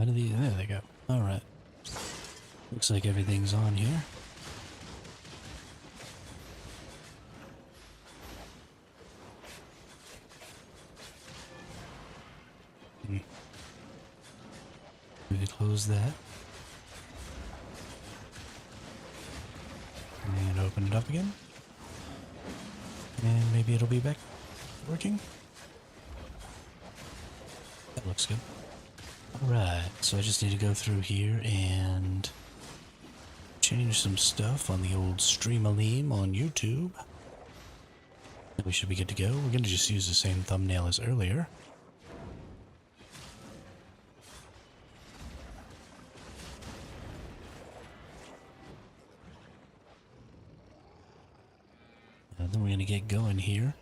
Why do these? There they go. Alright. Looks like everything's on here. Maybe close that. And open it up again. And maybe it'll be back working. That looks good. Alright, so I just need to go through here and change some stuff on the old Stream-a-Leam on YouTube. And we should be good to go. We're going to just use the same thumbnail as earlier. And then we're going to get going here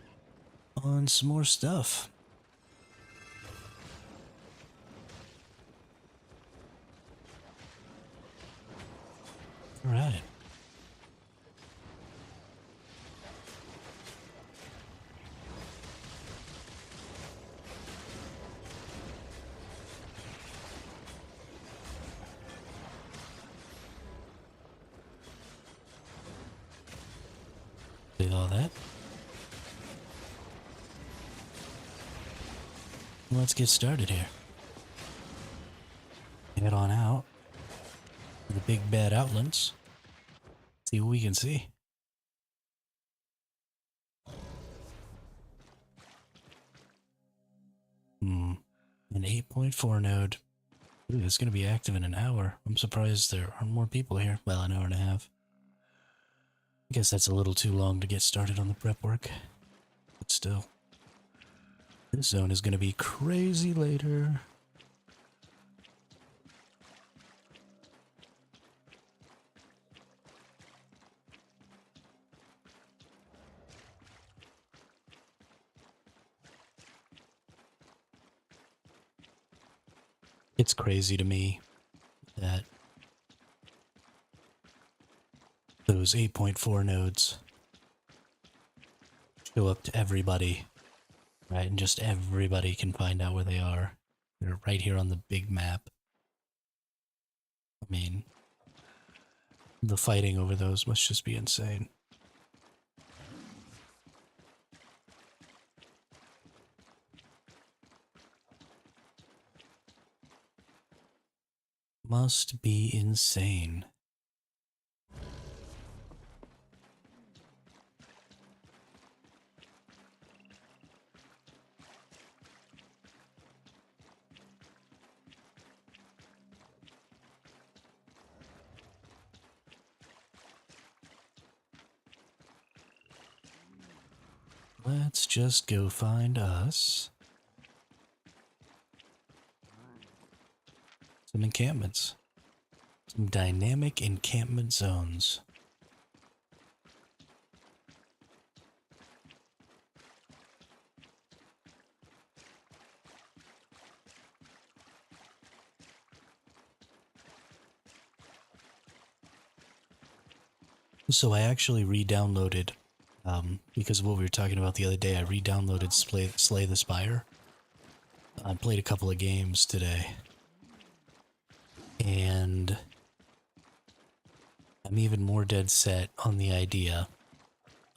on some more stuff. Alright. Did all that. Let's get started here. Head on out. The big bad outlands. See what we can see. An 8.4 node. Ooh, it's going to be active in an hour. I'm surprised there aren't more people here. Well, an hour and a half. I guess that's a little too long to get started on the prep work. But still. This zone is going to be crazy later. It's crazy to me that those 8.4 nodes show up to everybody, right? And just everybody can find out where they are. They're right here on the big map. I mean, the fighting over those must just be insane. Must be insane. Let's just go find us some encampments. Some dynamic encampment zones. So I actually re-downloaded, because of what we were talking about the other day, I re-downloaded Slay the Spire. I played a couple of games today. And I'm even more dead set on the idea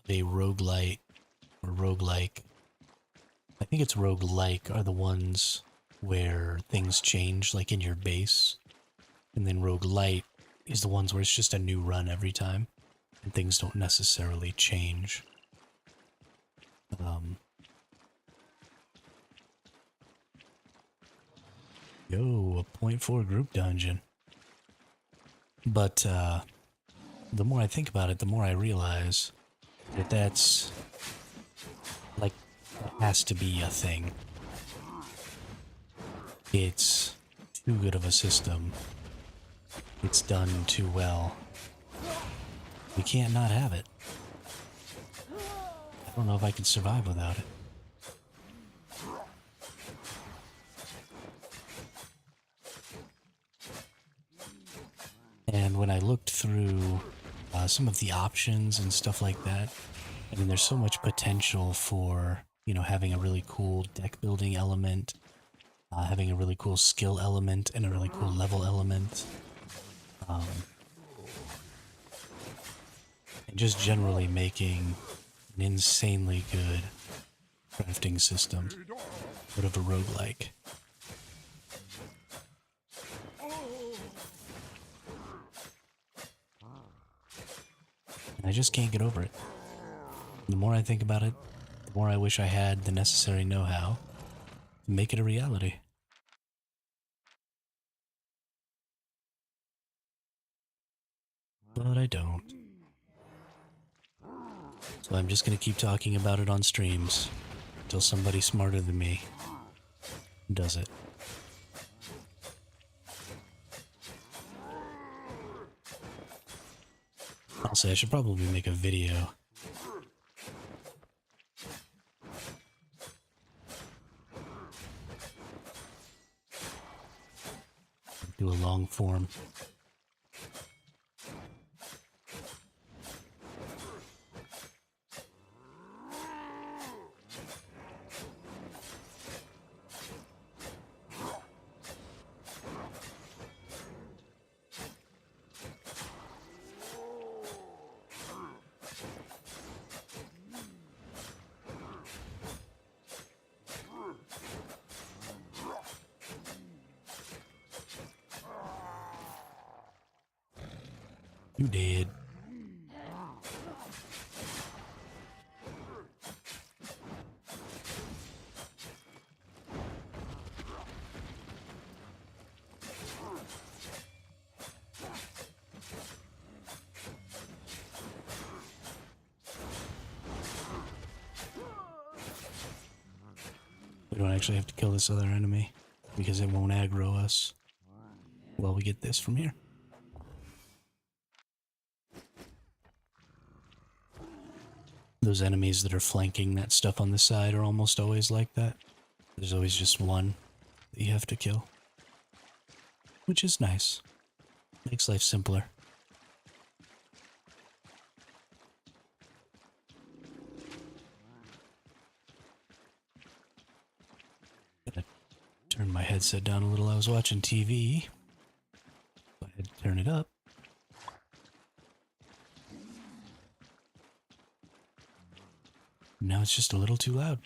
of a roguelite or roguelike. I think it's roguelike are the ones where things change, like in your base. And then roguelite is the ones where it's just a new run every time. And things don't necessarily change. Yo, a 0.4 group dungeon. But, the more I think about it, the more I realize that that's, like, that has to be a thing. It's too good of a system. It's done too well. We can't not have it. I don't know if I can survive without it. And when I looked through some of the options and stuff like that, I mean, there's so much potential for, you know, having a really cool deck building element, having a really cool skill element and a really cool level element. And just generally making an insanely good crafting system out of a roguelike. And I just can't get over it. The more I think about it, the more I wish I had the necessary know-how to make it a reality. But I don't. So I'm just gonna keep talking about it on streams until somebody smarter than me does it. I'll say I should probably make a video. Do a long form. You did. We don't actually have to kill this other enemy because it won't aggro us while we get this from here. Those enemies that are flanking that stuff on the side are almost always like that. There's always just one that you have to kill, which is nice. Makes life simpler. Gotta turn my headset down a little. I was watching TV. Go ahead and turn it up. Now it's just a little too loud.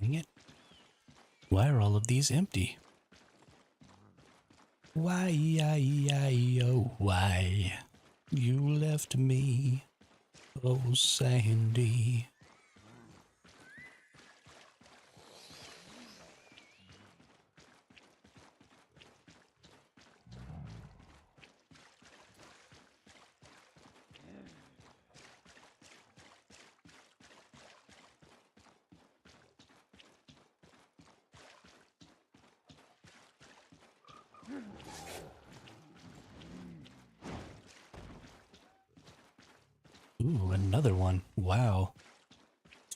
Dang it. Why are all of these empty? Why, oh, why you left me, oh Sandy. Ooh, another one. Wow.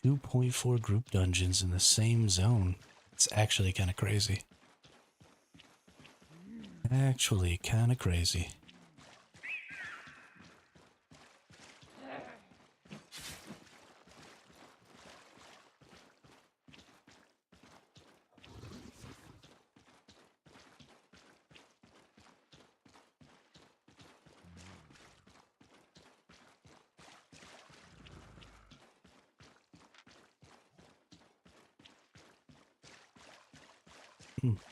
2.4 group dungeons in the same zone. It's actually kind of crazy. Actually kind of crazy.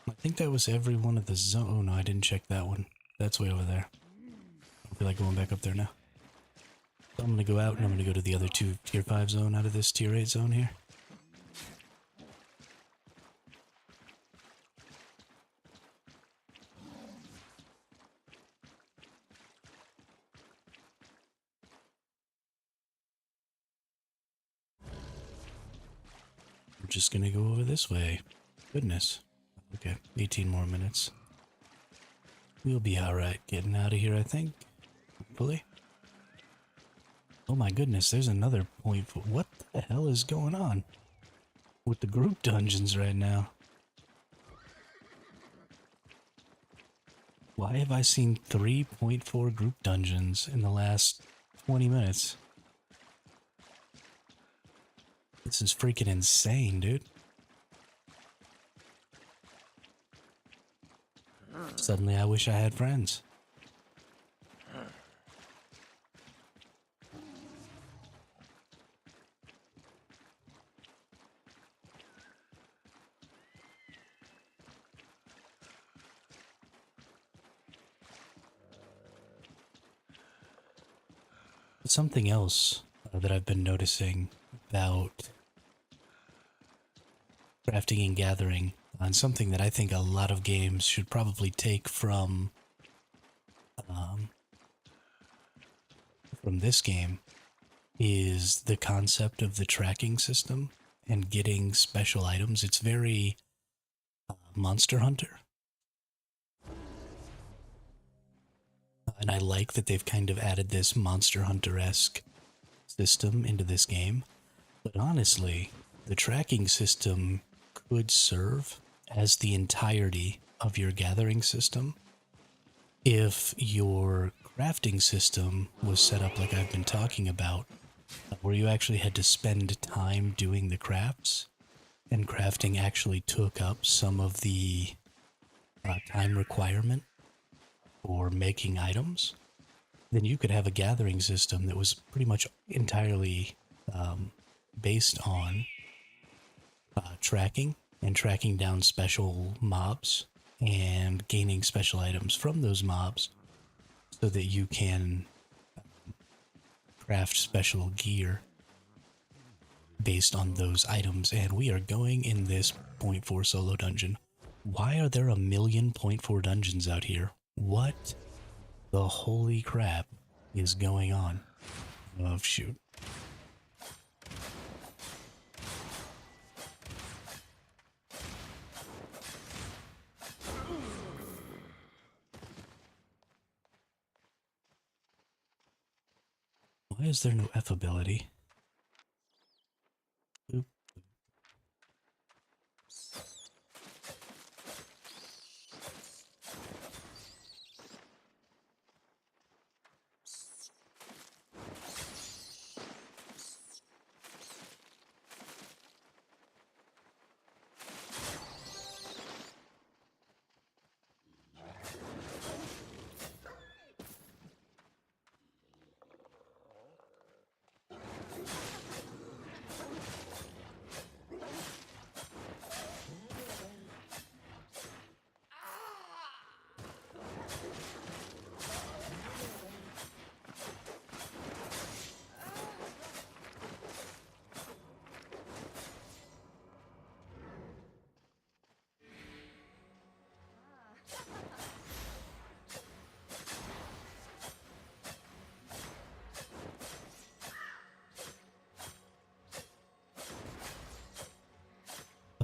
I think that was every one of the zone. Oh no, I didn't check that one. That's way over there. I feel like going back up there now. So I'm gonna go out and I'm gonna go to the other two tier 5 zone out of this tier 8 zone here. I'm just gonna go over this way. Goodness. Okay, 18 more minutes. We'll be alright getting out of here, I think. Hopefully. Oh my goodness, there's another point. What the hell is going on with the group dungeons right now? Why have I seen 3.4 group dungeons in the last 20 minutes. This is freaking insane, dude. Suddenly I wish I had friends. Something else that I've been noticing about crafting and gathering, and something that I think a lot of games should probably take from this game, is the concept of the tracking system and getting special items. It's very Monster Hunter. And I like that they've kind of added this Monster Hunter-esque system into this game. But honestly, the tracking system could serve as the entirety of your gathering system if your crafting system was set up like I've been talking about, where you actually had to spend time doing the crafts, and crafting actually took up some of the time requirement for making items. Then you could have a gathering system that was pretty much entirely based on tracking and tracking down special mobs and gaining special items from those mobs so that you can craft special gear based on those items. And we are going in this 0.4 solo dungeon. Why are there a million 0.4 dungeons out here? What the holy crap is going on? Oh, shoot. Why is there no F ability? Oop.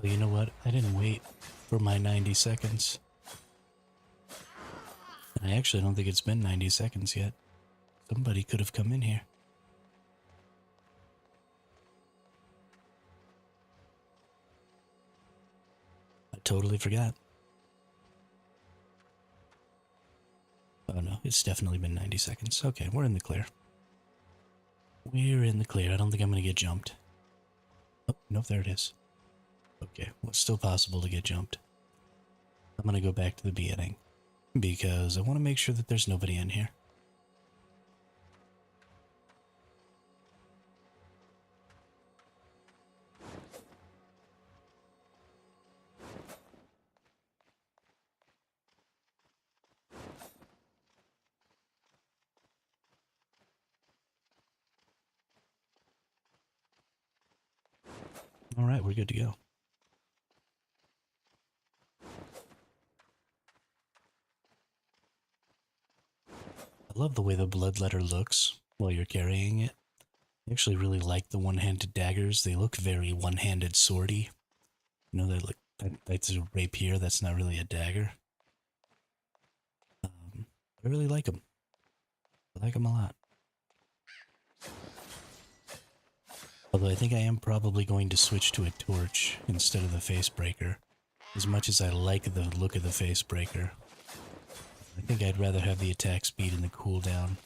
Oh, you know what? I didn't wait for my 90 seconds. I actually don't think it's been 90 seconds yet. Somebody could have come in here. I totally forgot. Oh no, it's definitely been 90 seconds. Okay, we're in the clear. We're in the clear. I don't think I'm going to get jumped. Oh, no, there it is. Okay, well, it's still possible to get jumped. I'm going to go back to the beginning because I want to make sure that there's nobody in here. All right, we're good to go. I love the way the Bloodletter looks while you're carrying it. I actually really like the one-handed daggers. They look very one-handed swordy. You know, that's a rapier. That's not really a dagger. I really like them. I like them a lot. Although I think I am probably going to switch to a torch instead of the face breaker. As much as I like the look of the face breaker, I think I'd rather have the attack speed and the cooldown.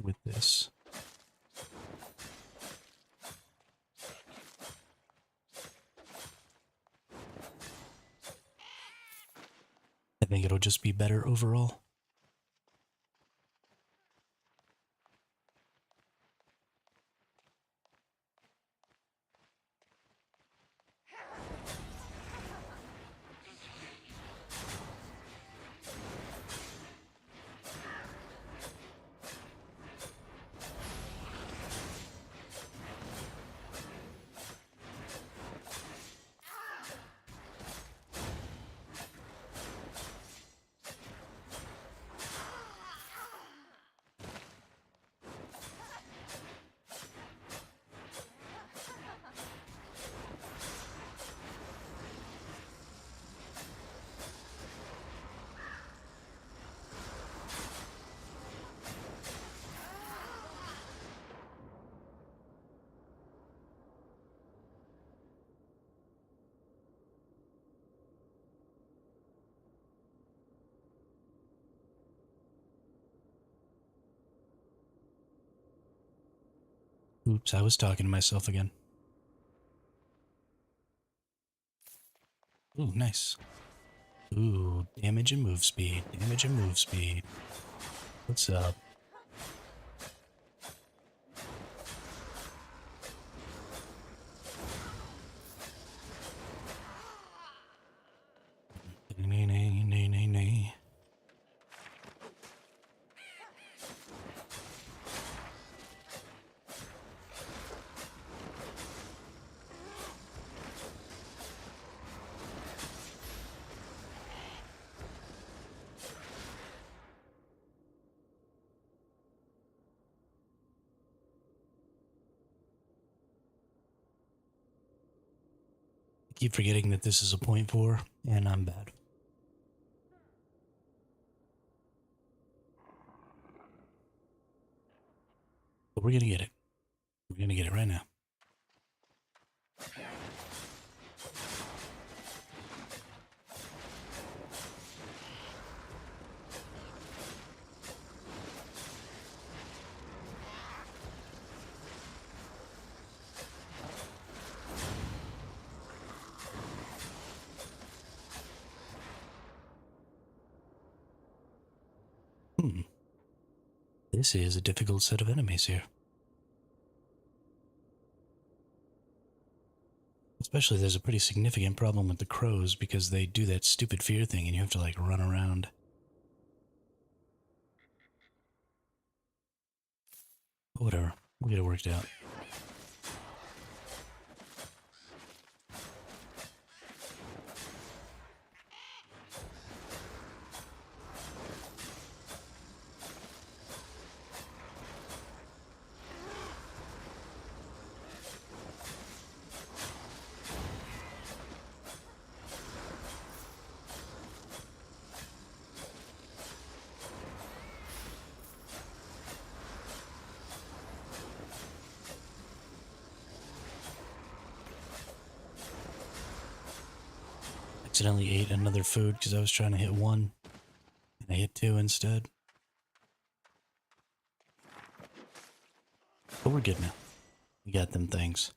with this. I think it'll just be better overall. Oops, I was talking to myself again. Ooh, nice. Ooh, damage and move speed. Damage and move speed. What's up? Nay, nay, nay, nay, nay. I keep forgetting that this is a 0.4, and I'm bad. But we're gonna get it. We're gonna get it right now. This is a difficult set of enemies here. Especially there's a pretty significant problem with the crows because they do that stupid fear thing and you have to like run around. But whatever, we'll get it worked out. Accidentally ate another food because I was trying to hit one and I hit two instead. But we're good now. We got them things.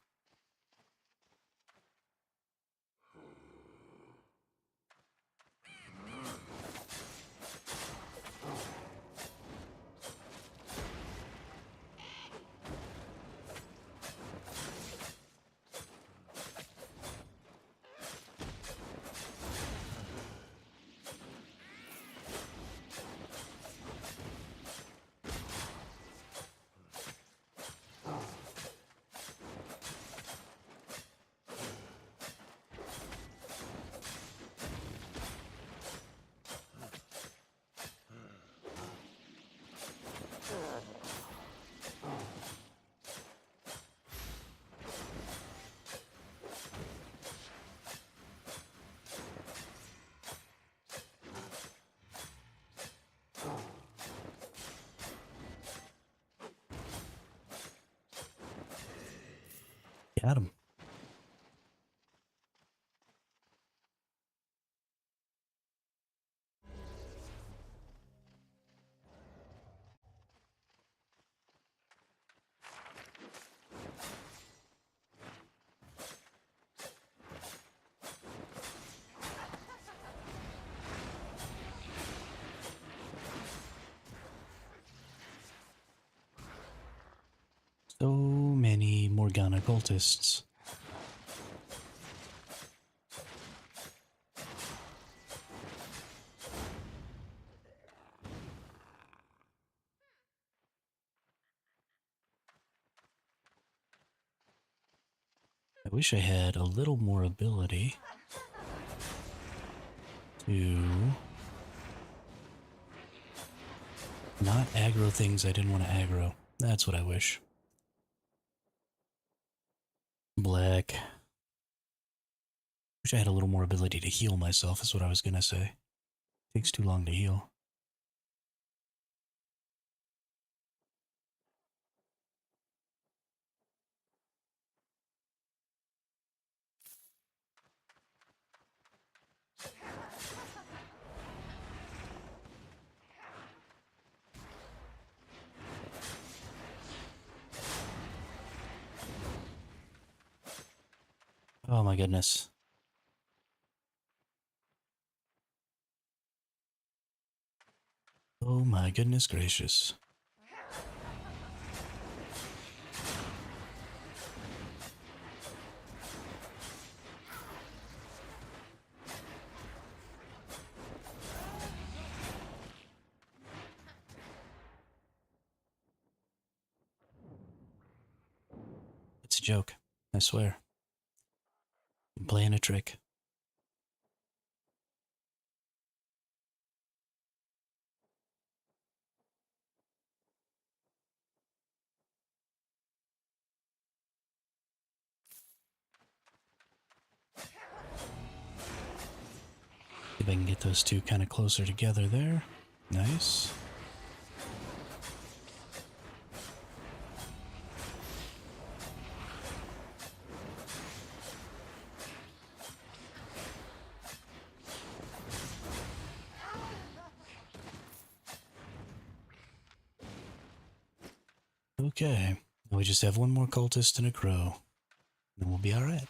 Got him. So many Morgana cultists. I wish I had a little more ability to not aggro things I didn't want to aggro. That's what I wish. Black. Wish I had a little more ability to heal myself, is what I was gonna say. Takes too long to heal. Oh my goodness. Oh my goodness gracious. It's a joke. I swear. I'm playing a trick. See if I can get those two kind of closer together there. Nice. Okay. Now we just have one more cultist and a crow. Then we'll be alright.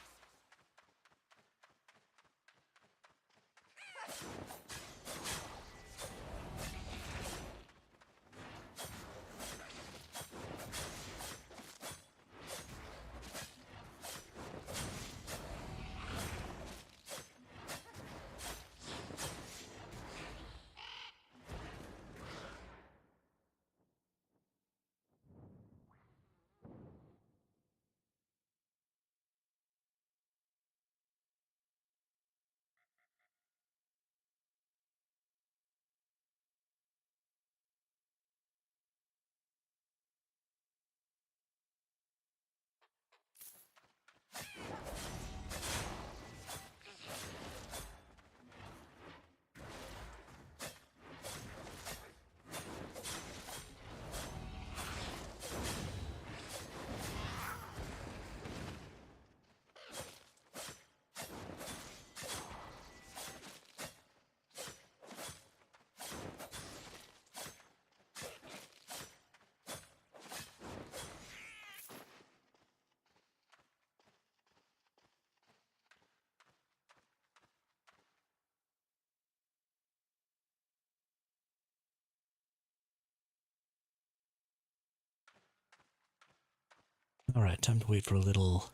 Alright, time to wait for a little.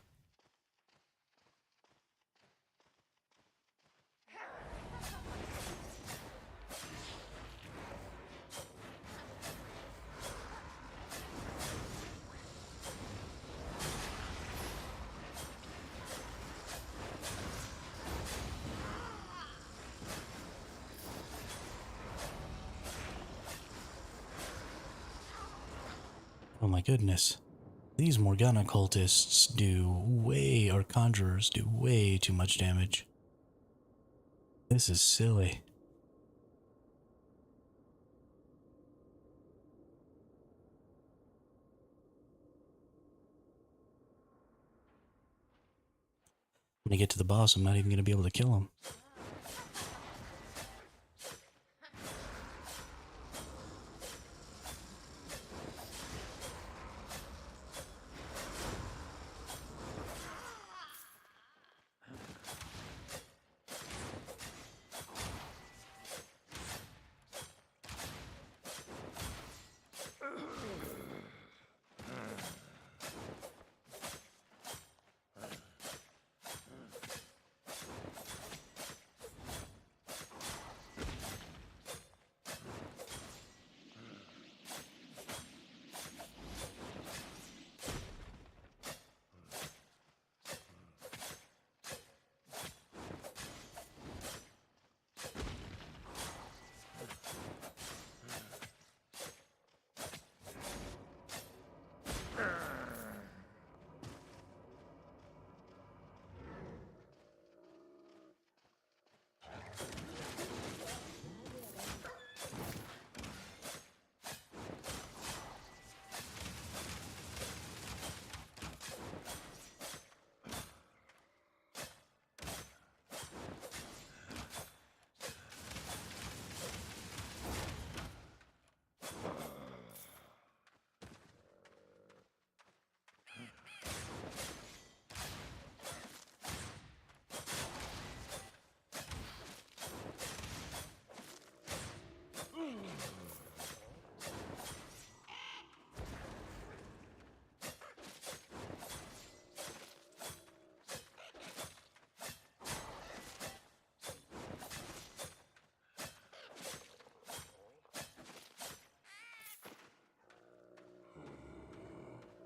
Oh my goodness. These Morgana cultists or conjurers do way too much damage. This is silly. When I get to the boss, I'm not even going to be able to kill him.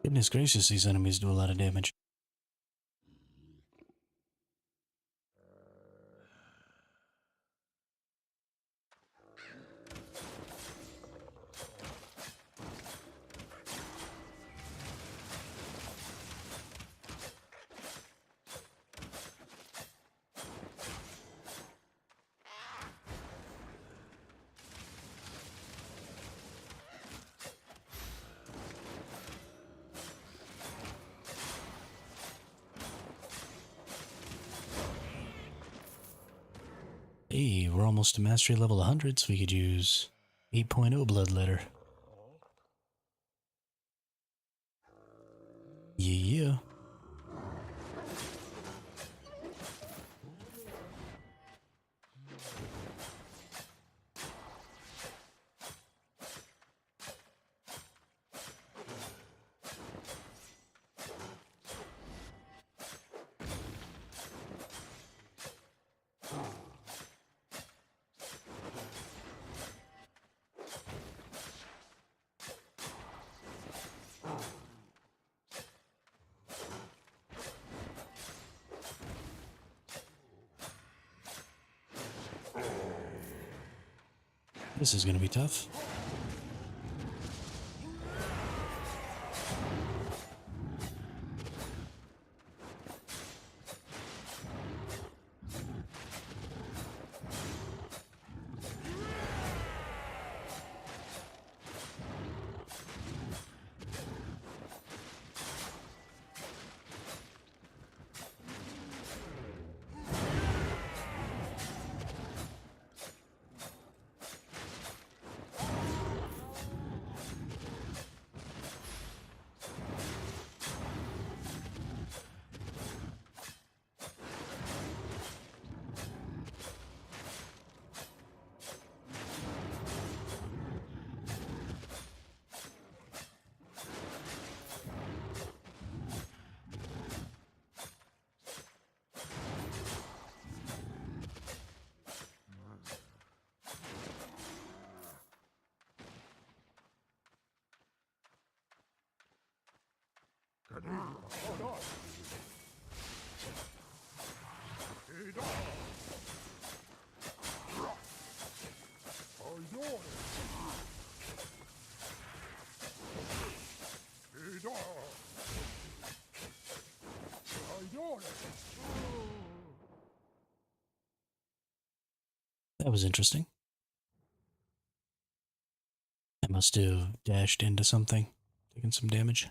Goodness gracious, these enemies do a lot of damage. Hey, we're almost to mastery level 100, so we could use 8.0 Bloodletter. Yeah. This is gonna be tough. That was interesting. I must have dashed into something, taken some damage.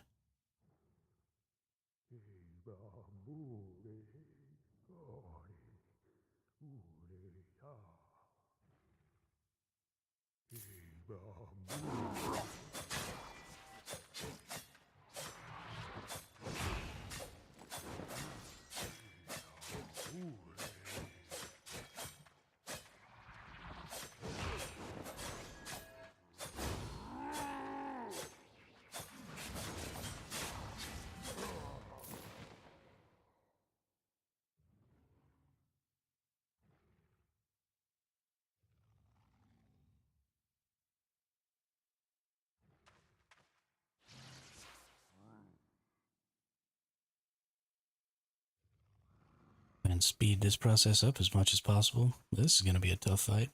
And speed this process up as much as possible. This is going to be a tough fight.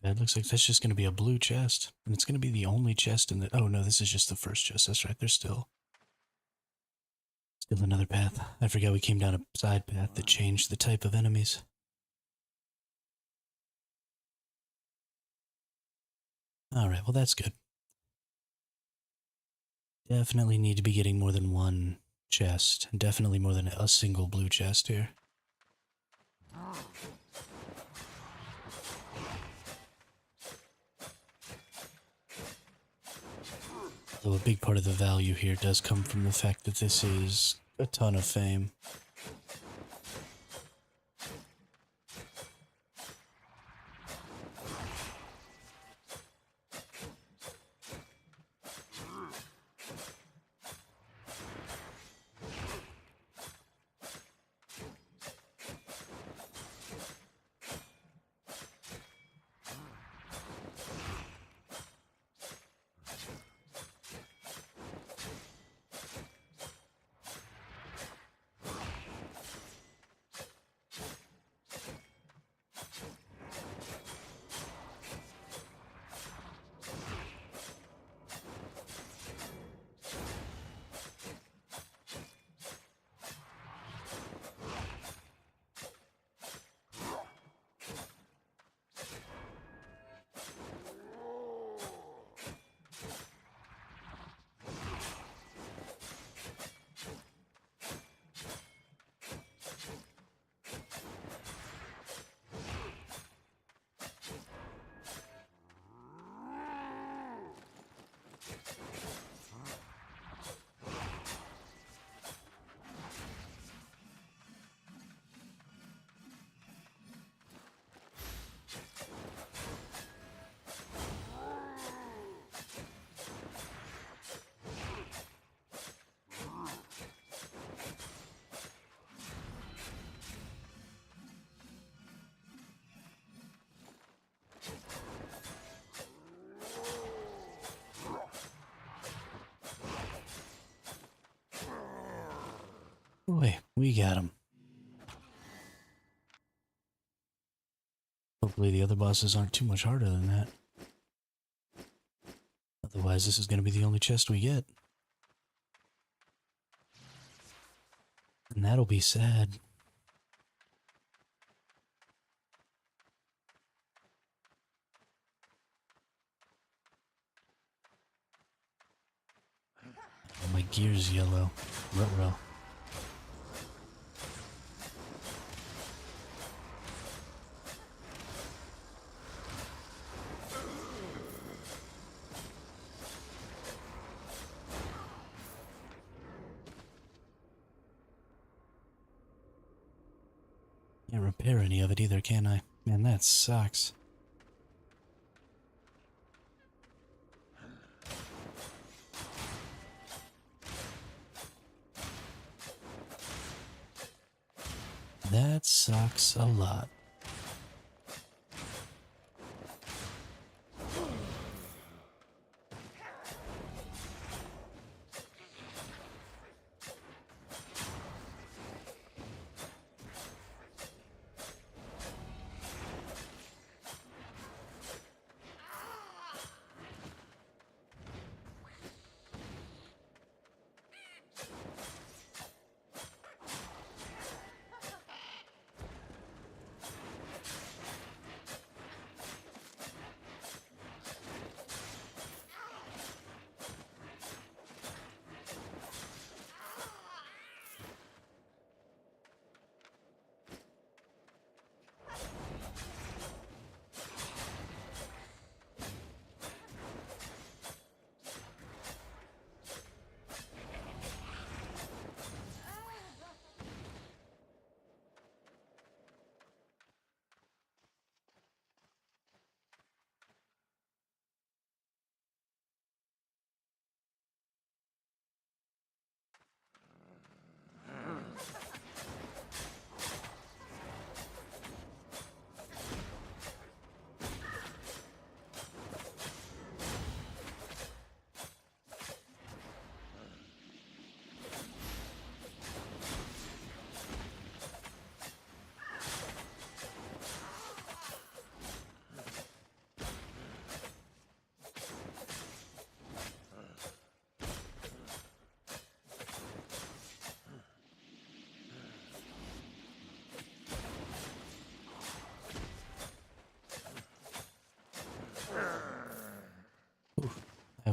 That looks like that's just going to be a blue chest. And it's going to be the only chest in the... Oh, no, this is just the first chest. That's right. There's still Still another path. I forgot we came down a side path that changed the type of enemies. Alright, well that's good. Definitely need to be getting more than one chest. And definitely more than a single blue chest here. Although a big part of the value here does come from the fact that this is a ton of fame. Boy, we got him. Hopefully the other bosses aren't too much harder than that. Otherwise, this is going to be the only chest we get. And that'll be sad. Oh, my gear's yellow. Ruh-roh. Can't repair any of it either, can I? Man, that sucks. That sucks a lot.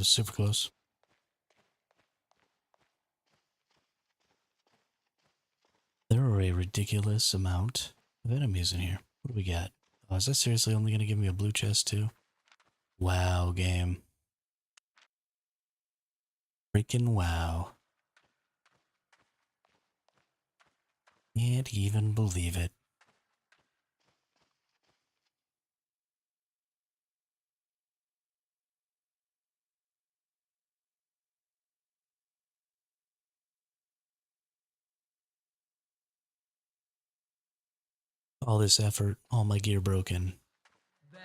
was super close. There are a ridiculous amount of enemies in here. What do we got? Oh, is that seriously only going to give me a blue chest too? Wow, game. Freaking wow. Can't even believe it. All this effort, all my gear broken. Bend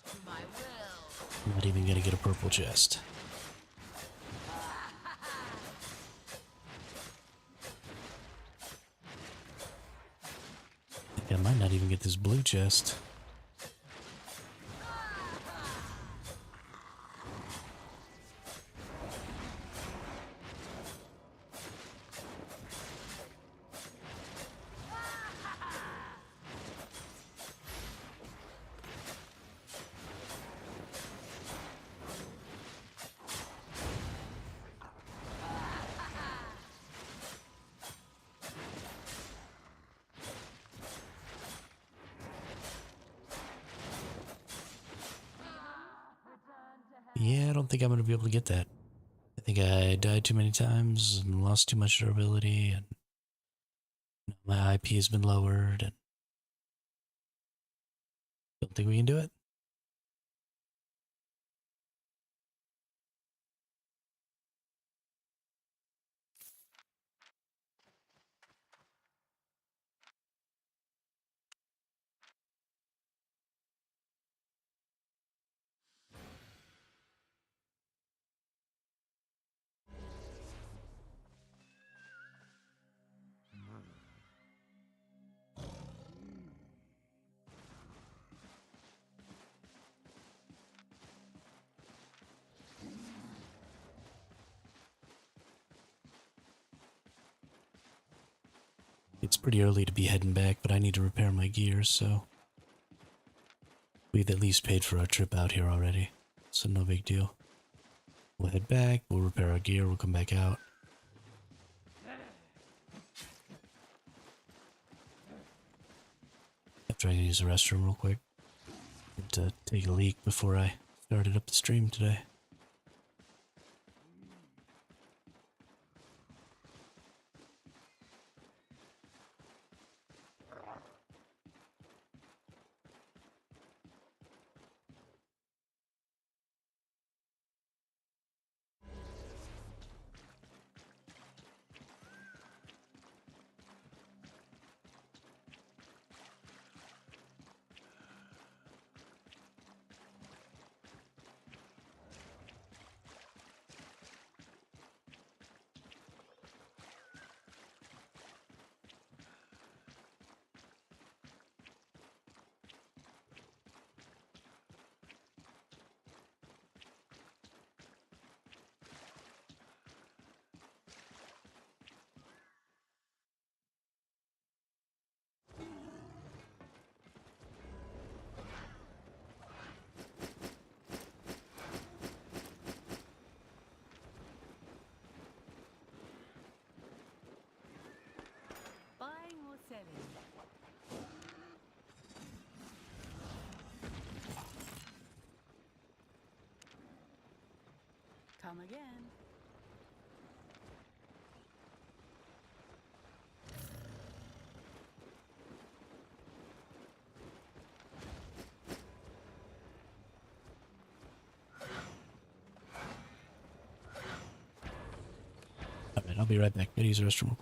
to my will. I'm not even gonna get a purple chest. I think I might not even get this blue chest. Yeah, I don't think I'm gonna be able to get that. I think I died too many times and lost too much durability, and my IP has been lowered, and don't think we can do it. It's pretty early to be heading back, but I need to repair my gear, so we've at least paid for our trip out here already, so no big deal. We'll head back, we'll repair our gear, we'll come back out. After I use the restroom real quick. To take a leak before I started up the stream today. Buying or selling? Come again. Alright, I'll be right back. Gotta use the restroom.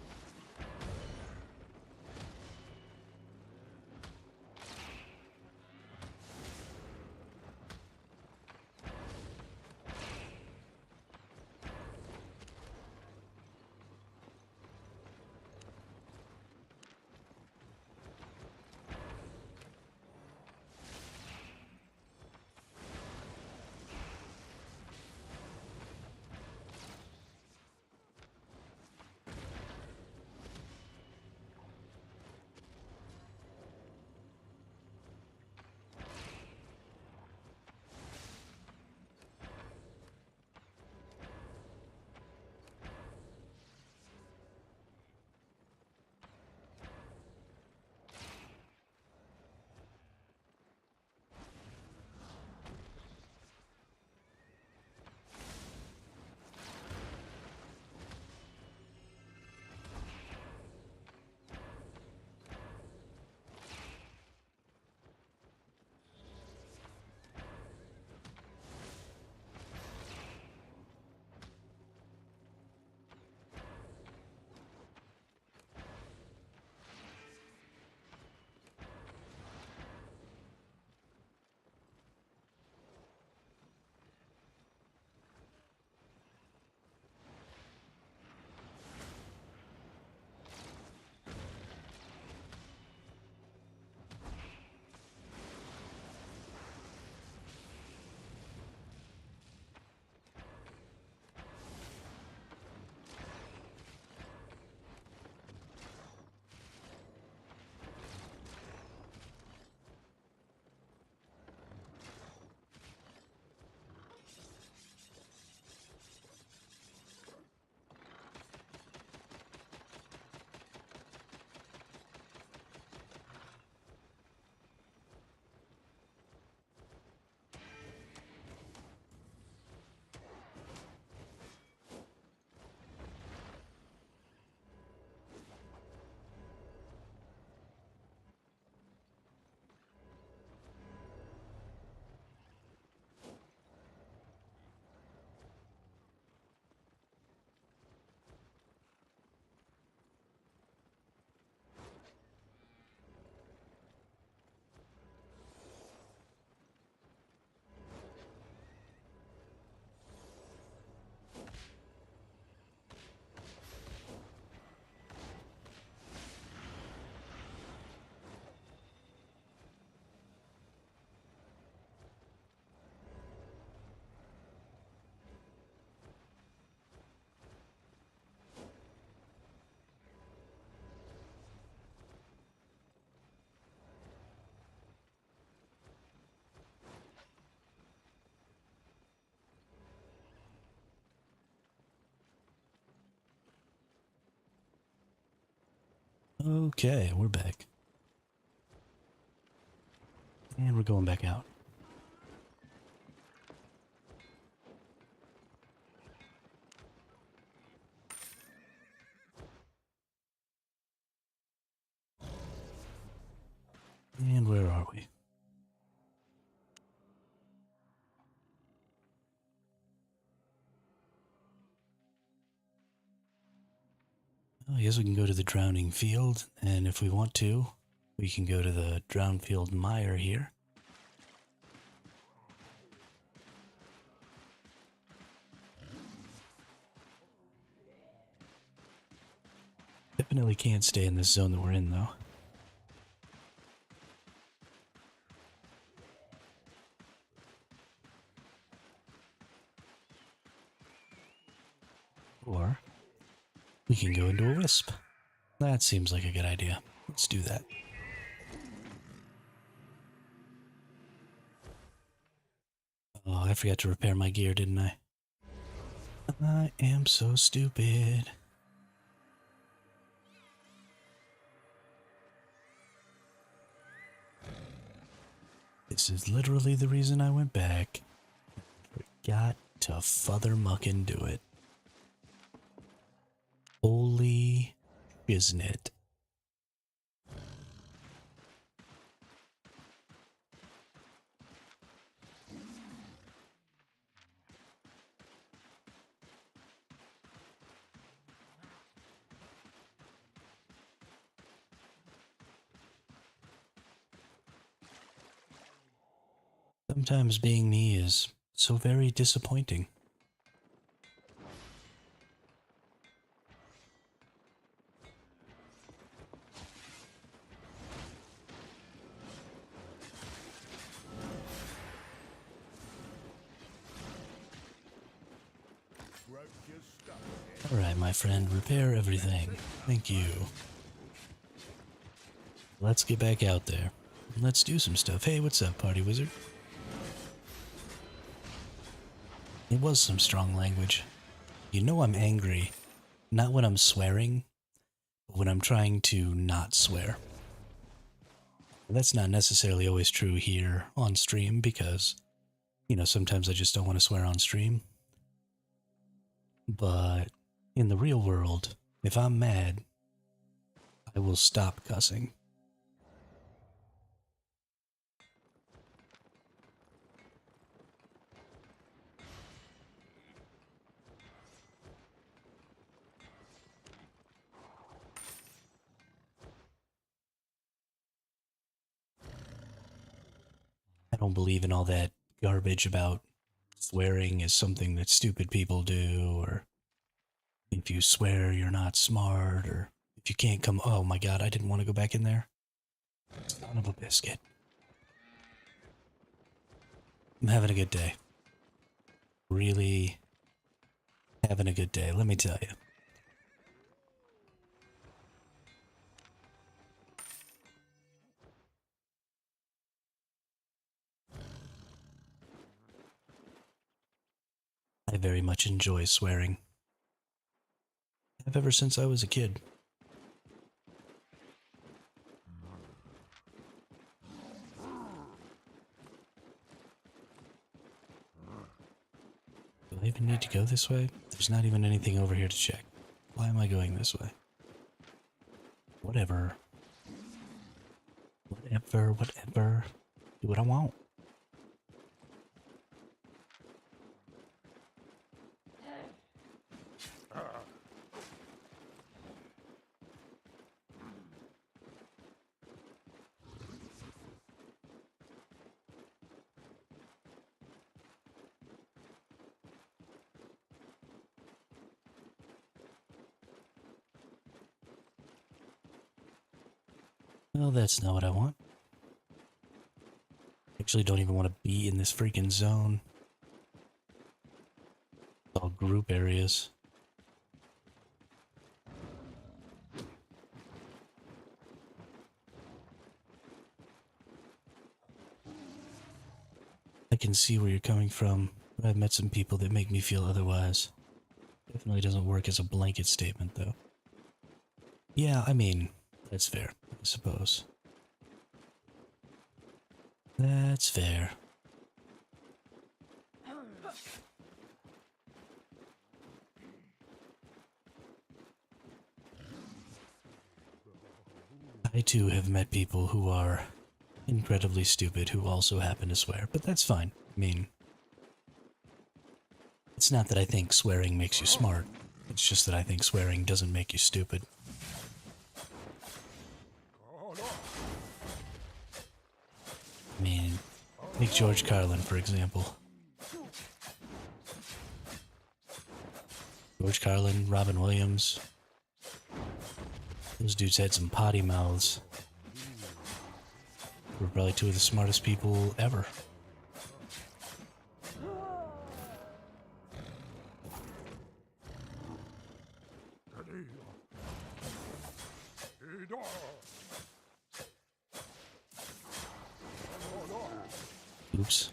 Okay, we're back. And we're going back out. And where are we? Well, I guess we can go to the Drowning Field, and if we want to, we can go to the Drownfield Mire here. Definitely can't stay in this zone that we're in, though. Or we can go into a wisp. That seems like a good idea. Let's do that. Oh, I forgot to repair my gear, didn't I? I am so stupid. This is literally the reason I went back. Forgot to futher-mucking do it. Holy shiznit. Sometimes being me is so very disappointing. Alright, my friend, repair everything. Thank you. Let's get back out there. Let's do some stuff. Hey, what's up, party wizard? It was some strong language. You know I'm angry. Not when I'm swearing, but when I'm trying to not swear. That's not necessarily always true here on stream because, you know, sometimes I just don't want to swear on stream. But in the real world, if I'm mad, I will stop cussing. I don't believe in all that garbage about swearing is something that stupid people do, or if you swear you're not smart, or if you can't come. Oh my god, I didn't want to go back in there. Son of a biscuit. I'm having a good day. Really having a good day, let me tell you. I very much enjoy swearing. I've ever since I was a kid. Do I even need to go this way? There's not even anything over here to check. Why am I going this way? Whatever. Whatever. Do what I want. Well, that's not what I want. Actually, don't even want to be in this freaking zone. It's all group areas. I can see where you're coming from, but I've met some people that make me feel otherwise. Definitely doesn't work as a blanket statement, though. Yeah, I mean, That's fair, I suppose. That's fair. I too have met people who are incredibly stupid who also happen to swear, but that's fine. I mean, it's not that I think swearing makes you smart, it's just that I think swearing doesn't make you stupid. I mean, take George Carlin, for example. George Carlin, Robin Williams. Those dudes had some potty mouths. They were probably two of the smartest people ever. Oops.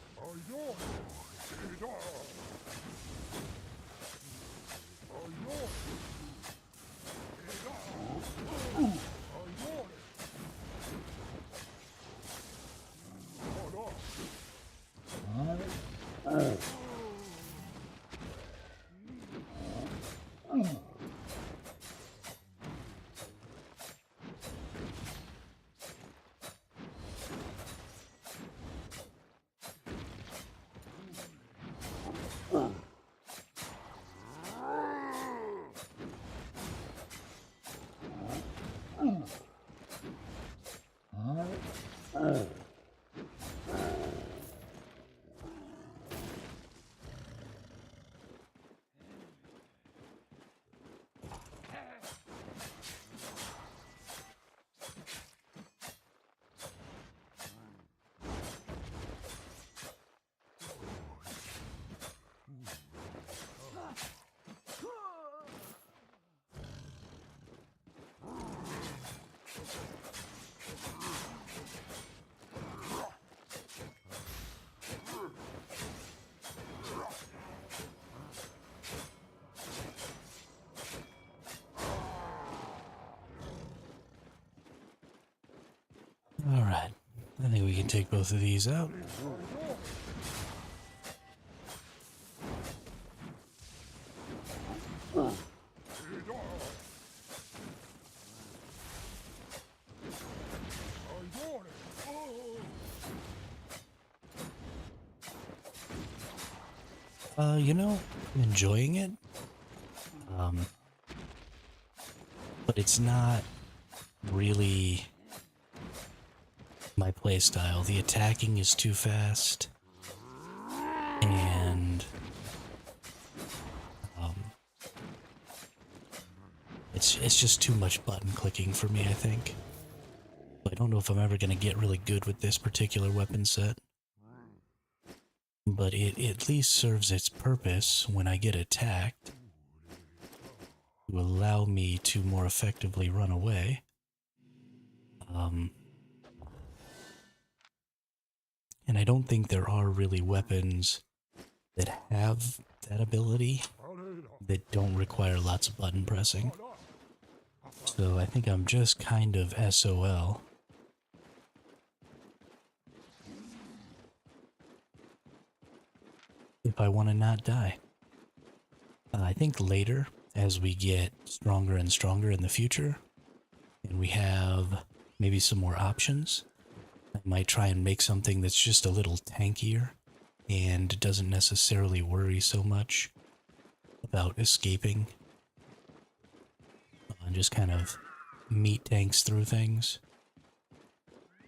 Alright, I think we can take both of these out. You know, I'm enjoying it. But it's not really my playstyle. The attacking is too fast, and it's just too much button clicking for me, I think. I don't know if I'm ever going to get really good with this particular weapon set, but it at least serves its purpose when I get attacked to allow me to more effectively run away. And I don't think there are really weapons that have that ability that don't require lots of button pressing. So I think I'm just kind of SOL. If I want to not die. I think later, as we get stronger and stronger in the future, and we have maybe some more options, I might try and make something that's just a little tankier and doesn't necessarily worry so much about escaping and just kind of meat tanks through things.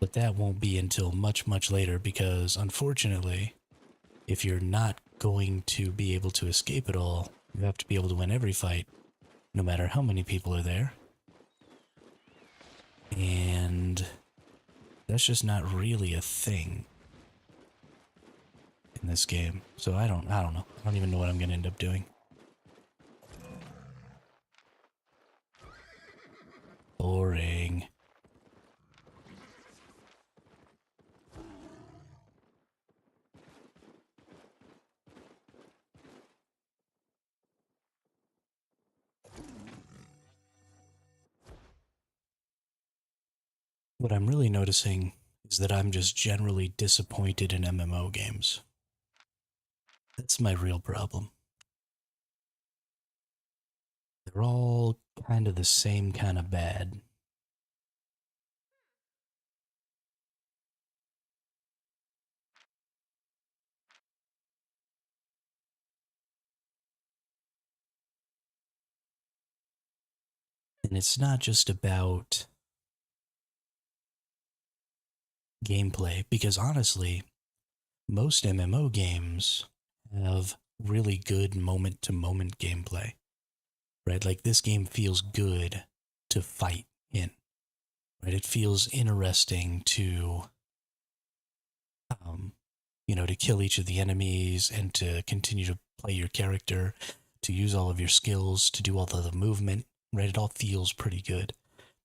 But that won't be until much, much later because, unfortunately, if you're not going to be able to escape at all, you have to be able to win every fight, no matter how many people are there. And that's just not really a thing in this game. So I don't know. I don't even know what I'm going to end up doing. Boring. what I'm really noticing is that I'm just generally disappointed in MMO games. That's my real problem. They're all kind of the same kind of bad. And it's not just about gameplay, because honestly, most MMO games have really good moment to moment gameplay, right? Like this game feels good to fight in, right? It feels interesting to, um, to kill each of the enemies and to continue to play your character, to use all of your skills, to do all of the movement, right? It all feels pretty good.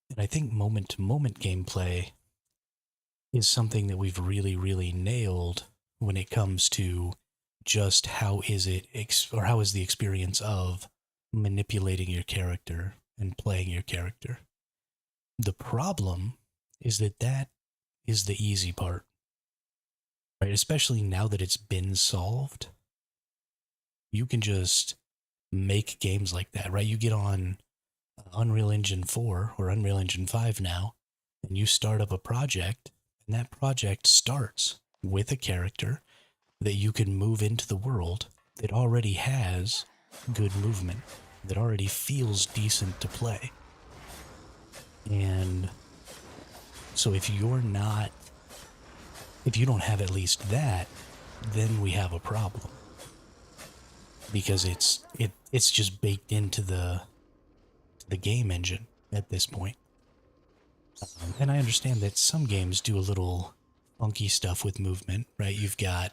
And I think moment to moment gameplay is something that we've really, really nailed when it comes to just how is it, or how is the experience of manipulating your character and playing your character. The problem is that is the easy part, right? Especially now that it's been solved, you can just make games like that, right? You get on Unreal Engine 4 or Unreal Engine 5 now, and you start up a project, and that project starts with a character that you can move into the world that already has good movement, that already feels decent to play. And so if you don't have at least that, then we have a problem. Because it's just baked into the game engine at this point. And I understand that some games do a little funky stuff with movement, right? You've got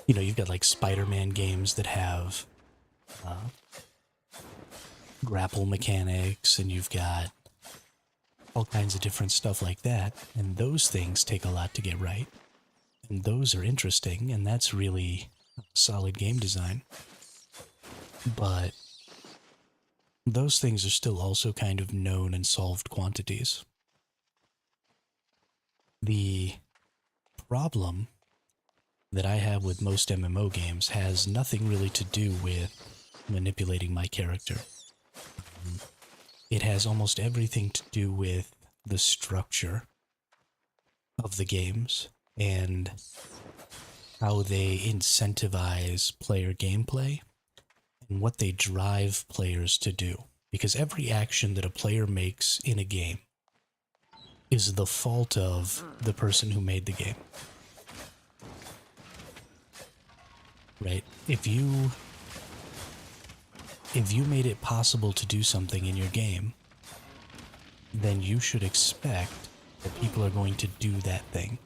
you've got like Spider-Man games that have grapple mechanics, and you've got all kinds of different stuff like that, and those things take a lot to get right. And those are interesting, and that's really solid game design. But those things are still also kind of known and solved quantities. The problem that I have with most MMO games has nothing really to do with manipulating my character. It has almost everything to do with the structure of the games and how they incentivize player gameplay and what they drive players to do. Because every action that a player makes in a game is the fault of the person who made the game. Right? If you made it possible to do something in your game, then you should expect that people are going to do that thing.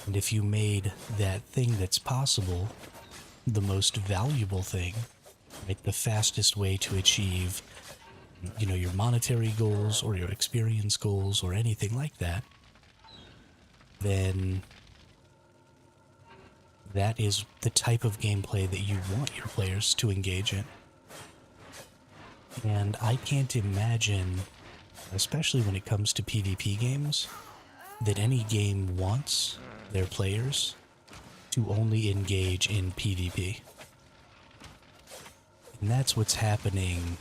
And if you made that thing that's possible the most valuable thing, right, the fastest way to achieve, your monetary goals or your experience goals or anything like that, then that is the type of gameplay that you want your players to engage in. And I can't imagine, especially when it comes to PvP games, that any game wants their players to only engage in PvP. And that's what's happening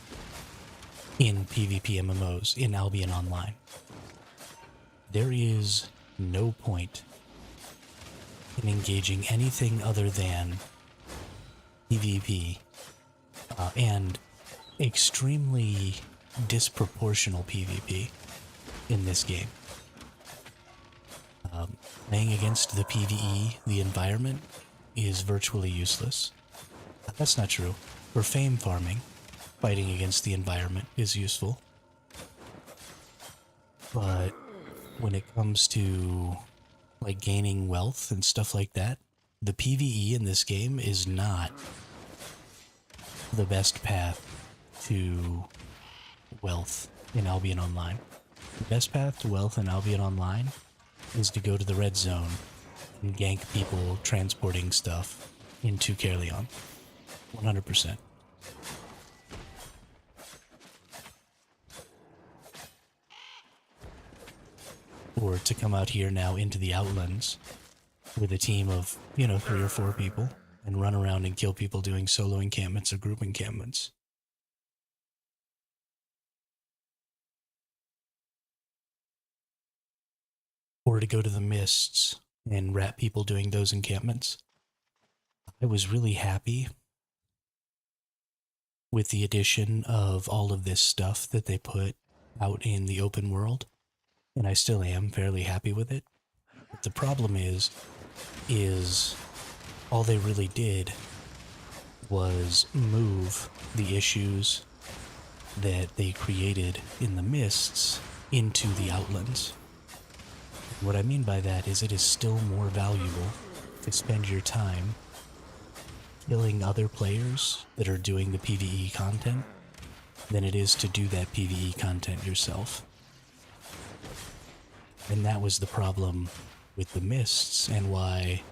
in PvP MMOs, in Albion Online. There is no point in engaging anything other than PvP, and extremely disproportional PvP in this game. Playing against the PvE, the environment, is virtually useless. That's not true. For fame farming, fighting against the environment is useful. But when it comes to like gaining wealth and stuff like that, the PvE in this game is not the best path to wealth in Albion Online. The best path to wealth in Albion Online is to go to the red zone and gank people transporting stuff into Caerleon. 100%. Or to come out here now into the Outlands with a team of, 3 or 4 people and run around and kill people doing solo encampments or group encampments. Or to go to the Mists and rat people doing those encampments. I was really happy with the addition of all of this stuff that they put out in the open world, and I still am fairly happy with it. But the problem is all they really did was move the issues that they created in the Mists into the Outlands. What I mean by that is it is still more valuable to spend your time killing other players that are doing the PvE content than it is to do that PvE content yourself. And that was the problem with the Mists, and why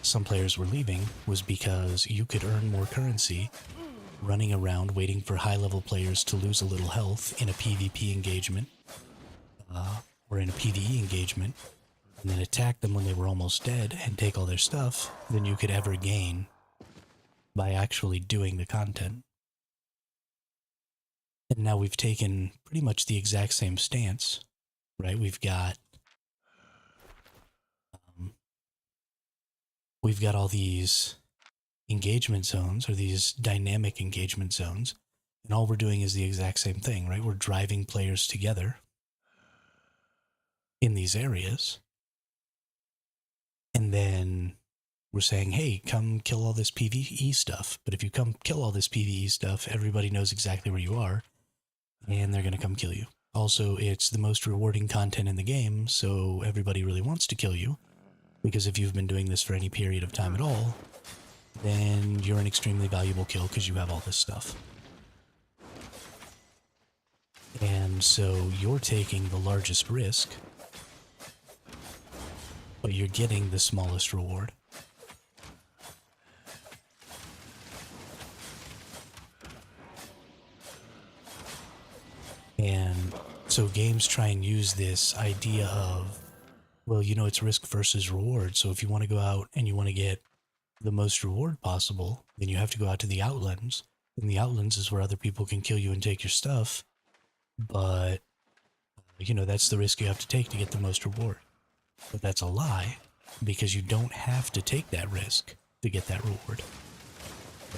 some players were leaving, was because you could earn more currency running around waiting for high-level players to lose a little health in a PvP engagement, or in a PvE engagement, and then attack them when they were almost dead and take all their stuff, than you could ever gain by actually doing the content. And now we've taken pretty much the exact same stance, right? We've got all these engagement zones, or these dynamic engagement zones, and all we're doing is the exact same thing, right? We're driving players together in these areas, and then we're saying, hey, come kill all this PvE stuff. But if you come kill all this PvE stuff, everybody knows exactly where you are, and they're going to come kill you. Also, it's the most rewarding content in the game, so everybody really wants to kill you, because if you've been doing this for any period of time at all, then you're an extremely valuable kill because you have all this stuff. And so you're taking the largest risk, but you're getting the smallest reward. And so games try and use this idea of, well, it's risk versus reward. So if you want to go out and you want to get the most reward possible, then you have to go out to the Outlands. And the Outlands is where other people can kill you and take your stuff. But, that's the risk you have to take to get the most reward. But that's a lie, because you don't have to take that risk to get that reward.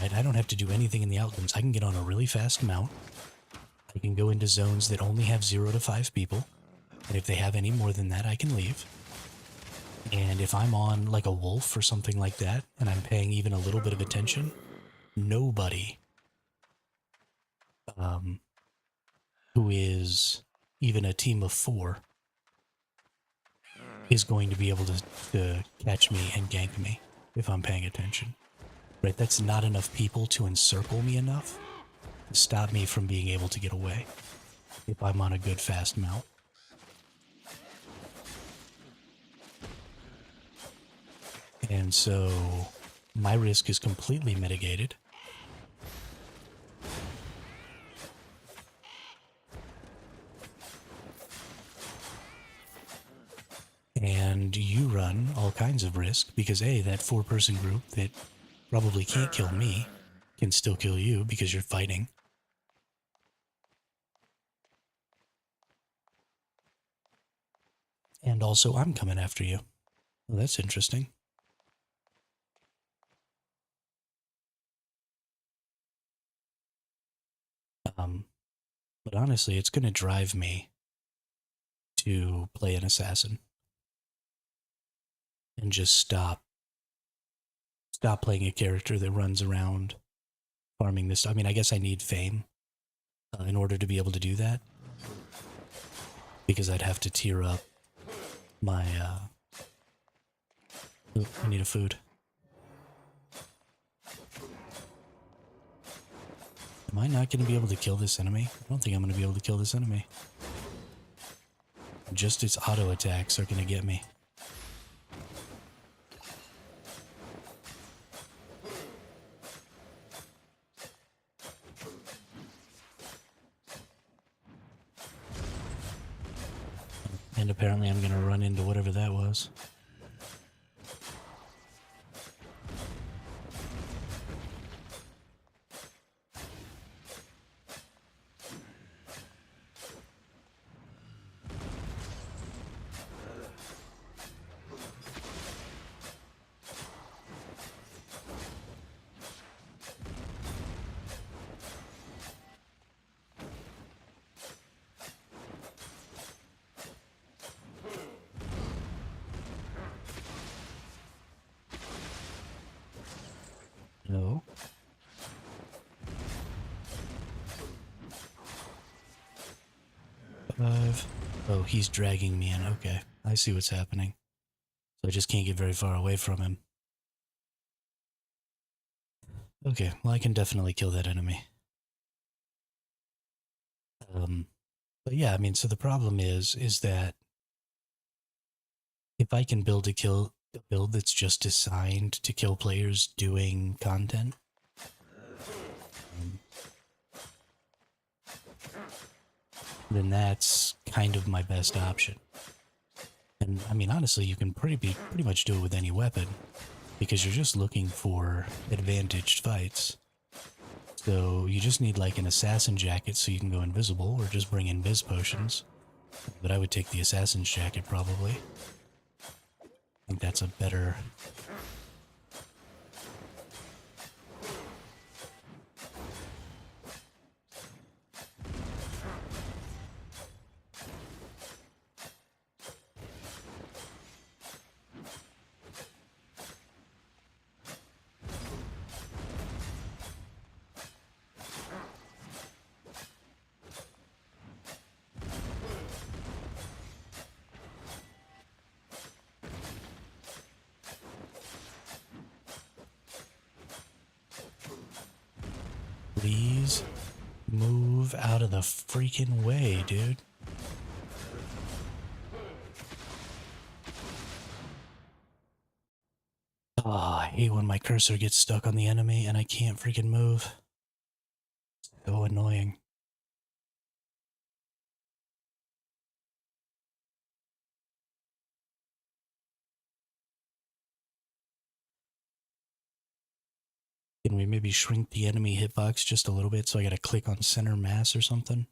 Right? I don't have to do anything in the Outlands. I can get on a really fast mount. I can go into zones that only have 0 to 5 people. And if they have any more than that, I can leave. And if I'm on like a wolf or something like that, and I'm paying even a little bit of attention, nobody who is even a team of 4 is going to be able to catch me and gank me if I'm paying attention. Right? That's not enough people to encircle me enough to stop me from being able to get away if I'm on a good fast mount. And so my risk is completely mitigated. And you run all kinds of risk because, A, that 4-person group that probably can't kill me can still kill you because you're fighting. And also, I'm coming after you. Well, that's interesting. But honestly, it's going to drive me to play an assassin and just stop playing a character that runs around farming this. I mean, I guess I need fame in order to be able to do that, because I'd have to tier up my I need a food. Am I not going to be able to kill this enemy? I don't think I'm going to be able to kill this enemy. Just its auto attacks are going to get me. And apparently I'm gonna run into whatever that was. No. Five. Oh, he's dragging me in. Okay, I see what's happening. So I just can't get very far away from him. Okay, well I can definitely kill that enemy. But yeah, I mean, so the problem is that if I can build a build that's just designed to kill players doing content, um, then that's kind of my best option. And I mean, honestly, you can pretty much do it with any weapon because you're just looking for advantaged fights. So you just need like an assassin jacket so you can go invisible, or just bring invis potions. But I would take the assassin's jacket probably. I think that's a better. Please move out of the freaking way, dude. Oh, I hate when my cursor gets stuck on the enemy and I can't freaking move. So annoying. Can we maybe shrink the enemy hitbox just a little bit so I gotta click on center mass or something?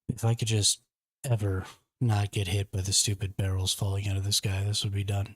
If I could just ever not get hit by the stupid barrels falling out of the sky, this would be done.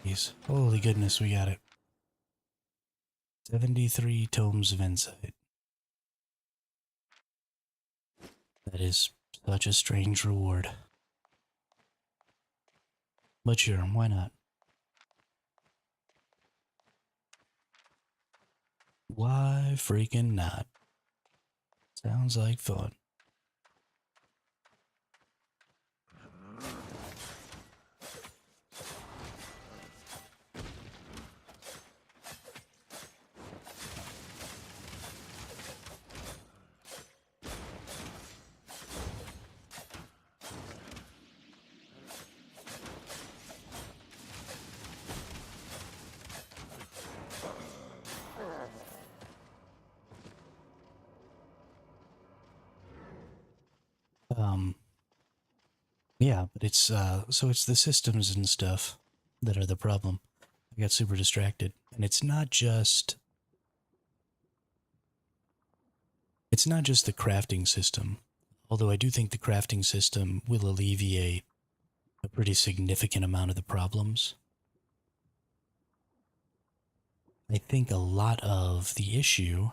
Jeez. Holy goodness, we got it. 73 tomes of insight. That is such a strange reward. But sure, why not? Why freaking not? Sounds like fun. Yeah, but it's, so it's the systems and stuff that are the problem. I got super distracted. And it's not just the crafting system. Although I do think the crafting system will alleviate a pretty significant amount of the problems. I think a lot of the issue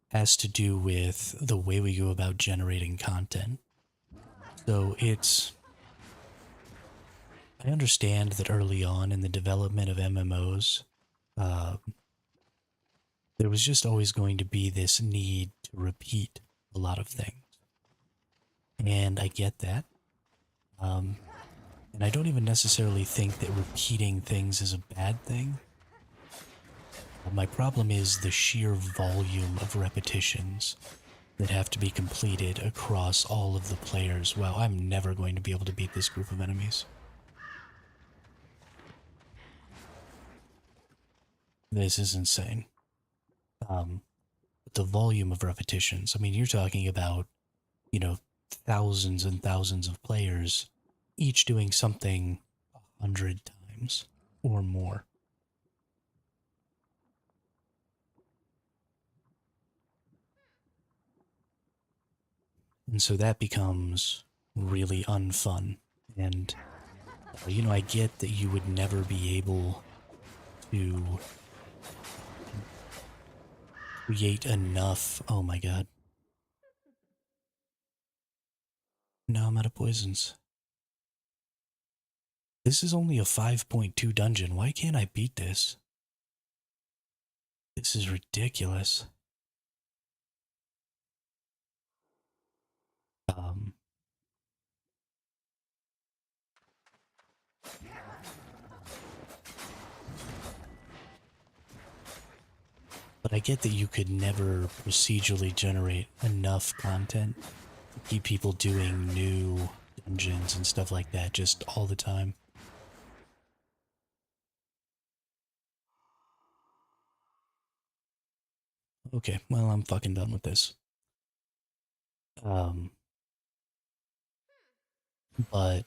has to do with the way we go about generating content. So I understand that early on in the development of MMOs, there was just always going to be this need to repeat a lot of things. And I get that. And I don't even necessarily think that repeating things is a bad thing. My problem is the sheer volume of repetitions that have to be completed across all of the players. Wow, I'm never going to be able to beat this group of enemies. This is insane. The volume of repetitions. I mean, you're talking about, thousands and thousands of players, each doing something 100 times or more. And so that becomes really unfun. And, I get that you would never be able to create enough. Oh my god. Now I'm out of poisons. This is only a 5.2 dungeon. Why can't I beat this? This is ridiculous. But I get that you could never procedurally generate enough content to keep people doing new dungeons and stuff like that just all the time. Okay, well, I'm fucking done with this. But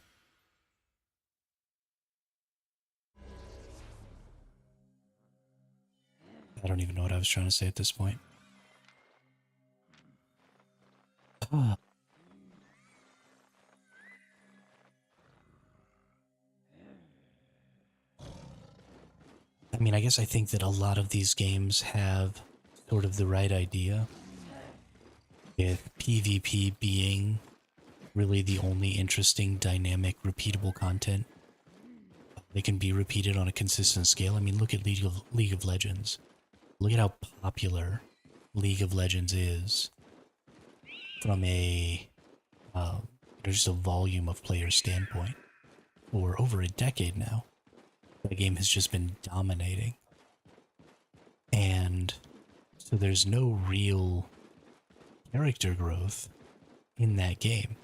I don't even know what I was trying to say at this point. I mean, I guess I think that a lot of these games have sort of the right idea, with PvP being really the only interesting, dynamic, repeatable content. They can be repeated on a consistent scale. I mean, look at League of Legends. Look at how popular League of Legends is from just a volume of players standpoint. For over a decade now, the game has just been dominating. And so there's no real character growth in that game.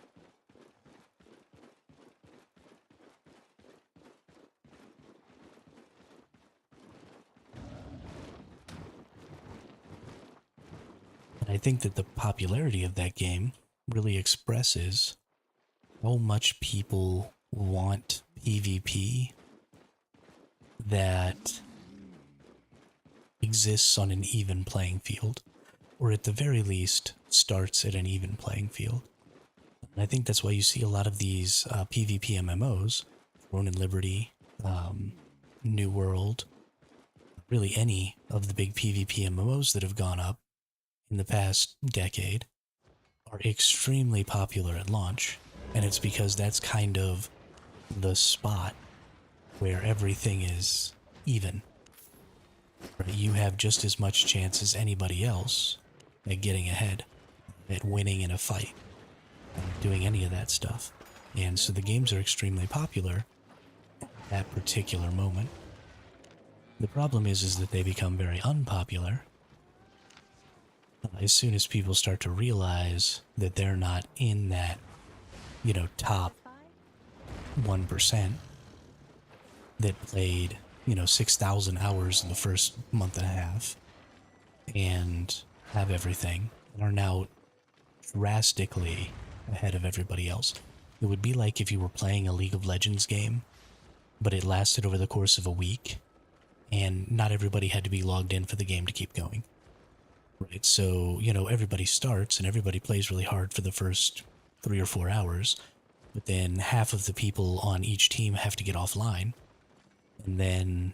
And I think that the popularity of that game really expresses how much people want PvP that exists on an even playing field, or at the very least starts at an even playing field. And I think that's why you see a lot of these PvP MMOs, Throne and Liberty, New World, really any of the big PvP MMOs that have gone up in the past decade are extremely popular at launch. And it's because that's kind of the spot where everything is even. Right? You have just as much chance as anybody else at getting ahead, at winning in a fight, doing any of that stuff. And so the games are extremely popular at that particular moment. The problem is that they become very unpopular as soon as people start to realize that they're not in that, top 1% that played, 6,000 hours in the first month and a half and have everything and are now drastically ahead of everybody else. It would be like if you were playing a League of Legends game, but it lasted over the course of a week, and not everybody had to be logged in for the game to keep going. Right, so, everybody starts and everybody plays really hard for the first 3 or 4 hours, but then half of the people on each team have to get offline, and then,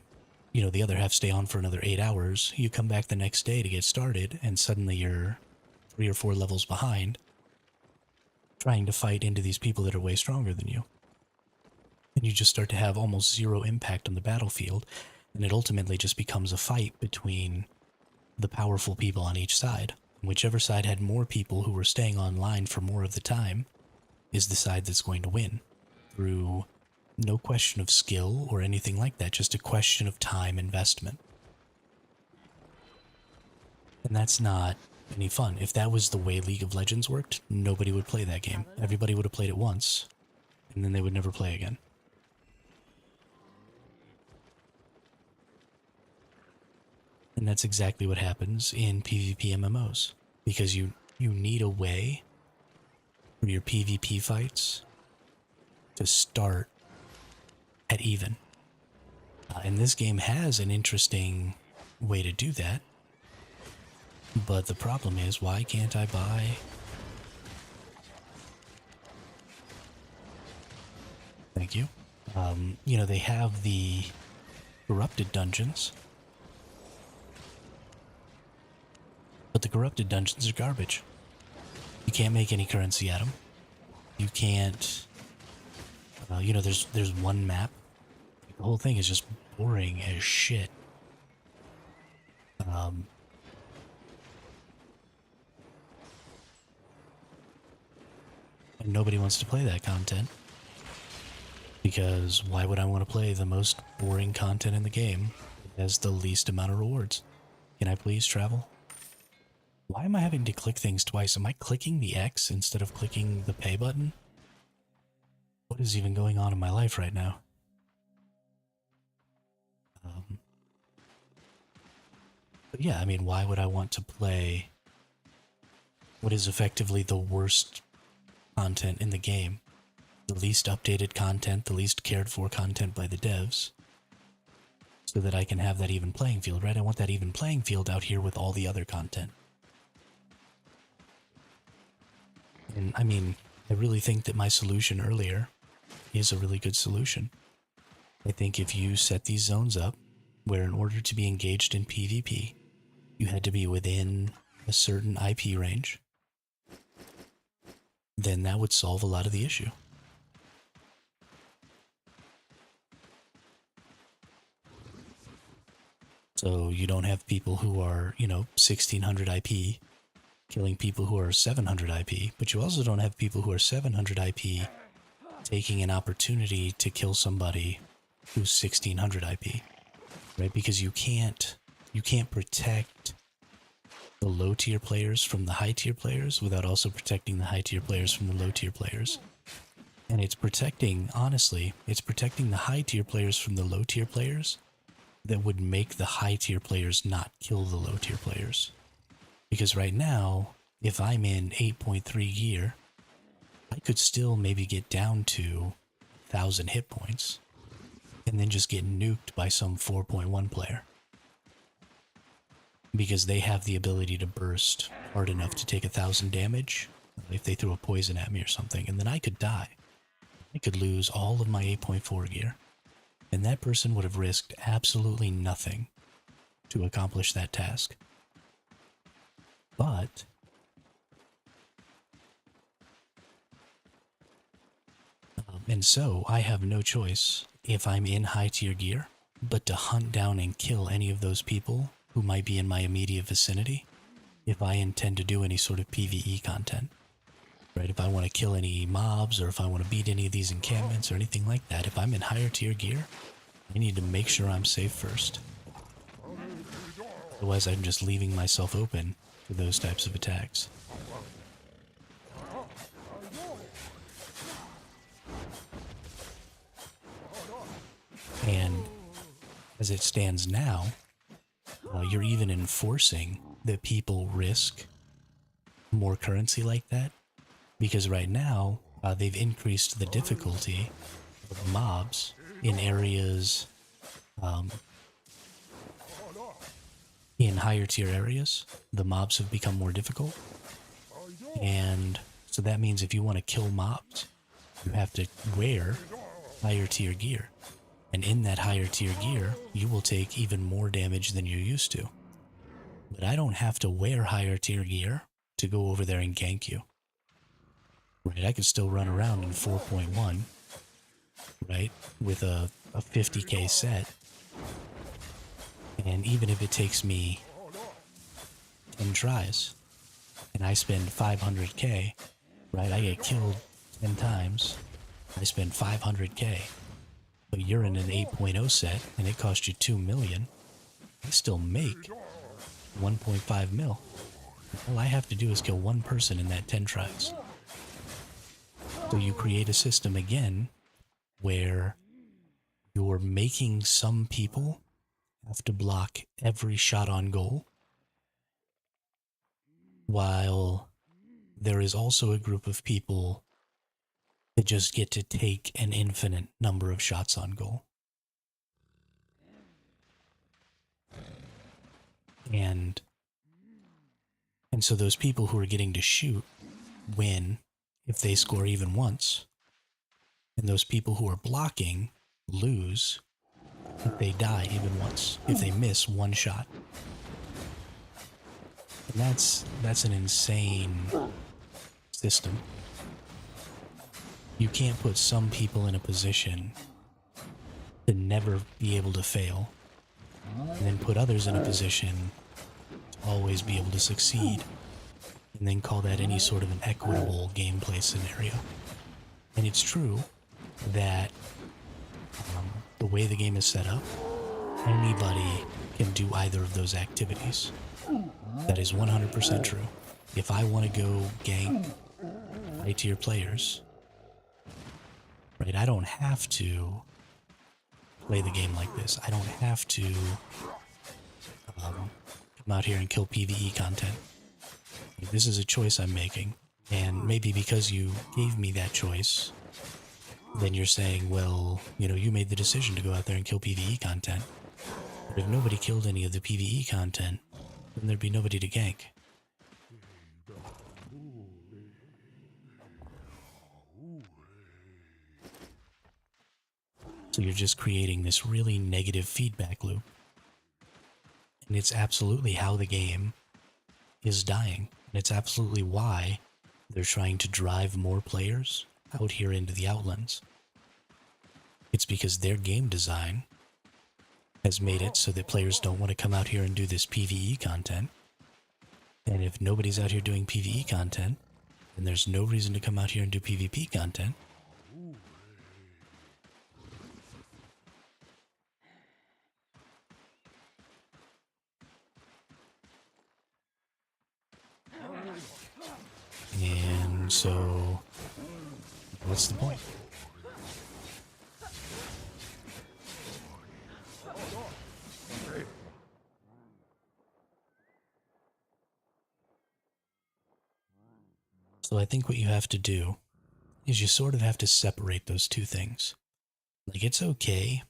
the other half stay on for another 8 hours. You come back the next day to get started, and suddenly you're 3 or 4 levels behind, trying to fight into these people that are way stronger than you. And you just start to have almost zero impact on the battlefield, and it ultimately just becomes a fight between the powerful people on each side. Whichever side had more people who were staying online for more of the time is the side that's going to win, through no question of skill or anything like that, just a question of time investment. And that's not any fun. If that was the way League of Legends worked, nobody would play that game. Everybody would have played it once, and then they would never play again. And that's exactly what happens in PvP MMOs, because you need a way for your PvP fights to start at even. And this game has an interesting way to do that, but the problem is, why can't I buy... Thank you. They have the corrupted dungeons, but the corrupted dungeons are garbage. You can't make any currency at them. You can't... there's one map. The whole thing is just boring as shit. And nobody wants to play that content. Because why would I want to play the most boring content in the game that has the least amount of rewards? Can I please travel? Why am I having to click things twice? Am I clicking the X instead of clicking the pay button? What is even going on in my life right now? But yeah, I mean, why would I want to play what is effectively the worst content in the game? The least updated content, the least cared for content by the devs, so that I can have that even playing field, right? I want that even playing field out here with all the other content. And I mean, I really think that my solution earlier is a really good solution. I think if you set these zones up where in order to be engaged in PvP, you had to be within a certain IP range, then that would solve a lot of the issue. So you don't have people who are, 1600 IP killing people who are 700 IP, but you also don't have people who are 700 IP taking an opportunity to kill somebody who's 1600 IP, right? Because you can't protect the low tier players from the high tier players without also protecting the high tier players from the low tier players. And it's protecting the high tier players from the low tier players that would make the high tier players not kill the low tier players. Because right now, if I'm in 8.3 gear, I could still maybe get down to 1,000 hit points and then just get nuked by some 4.1 player. Because they have the ability to burst hard enough to take 1,000 damage if they threw a poison at me or something, and then I could die. I could lose all of my 8.4 gear, And that person would have risked absolutely nothing to accomplish that task. But and so I have no choice if I'm in high tier gear but to hunt down and kill any of those people who might be in my immediate vicinity if I intend to do any sort of PvE content. Right? If I want to kill any mobs or if I want to beat any of these encampments or anything like that, if I'm in higher tier gear, I need to make sure I'm safe first. Otherwise, I'm just leaving myself open to those types of attacks. And as it stands now, you're even enforcing that people risk more currency like that, because right now they've increased the difficulty of mobs in areas, in higher tier areas. The mobs have become more difficult, and so that means if you want to kill mobs, you have to wear higher tier gear. And in that higher tier gear, you will take even more damage than you're used to. But I don't have to wear higher tier gear to go over there and gank you. Right, I could still run around in 4.1, right, with a 50k set. And even if it takes me 10 tries, and I spend 500k, right, I get killed 10 times, I spend 500k. But you're in an 8.0 set, and it cost you 2 million, I still make 1.5 mil. All I have to do is kill one person in that 10 tries. So you create a system again where you're making some people have to block every shot on goal, while there is also a group of people that just get to take an infinite number of shots on goal. And so those people who are getting to shoot win if they score even once. And those people who are blocking lose if they die even once, if they miss one shot. And that's an insane system. You can't put some people in a position to never be able to fail, and then put others in a position to always be able to succeed, and then call that any sort of an equitable gameplay scenario. And it's true that the way the game is set up, anybody can do either of those activities. That is 100% true. If I want to go gank high tier players, right, I don't have to play the game like this. I don't have to come out here and kill PvE content. This is a choice I'm making, and maybe because you gave me that choice, then you're saying, well, you know, you made the decision to go out there and kill PvE content. But if nobody killed any of the PvE content, then there'd be nobody to gank. So you're just creating this really negative feedback loop. And it's absolutely how the game is dying. And it's absolutely why they're trying to drive more players out here into the Outlands. It's because their game design has made it so that players don't want to come out here and do this PvE content. And if nobody's out here doing PvE content, then there's no reason to come out here and do PvP content. And so, what's the point? So I think what you have to do is you sort of have to separate those two things. Like, it's okay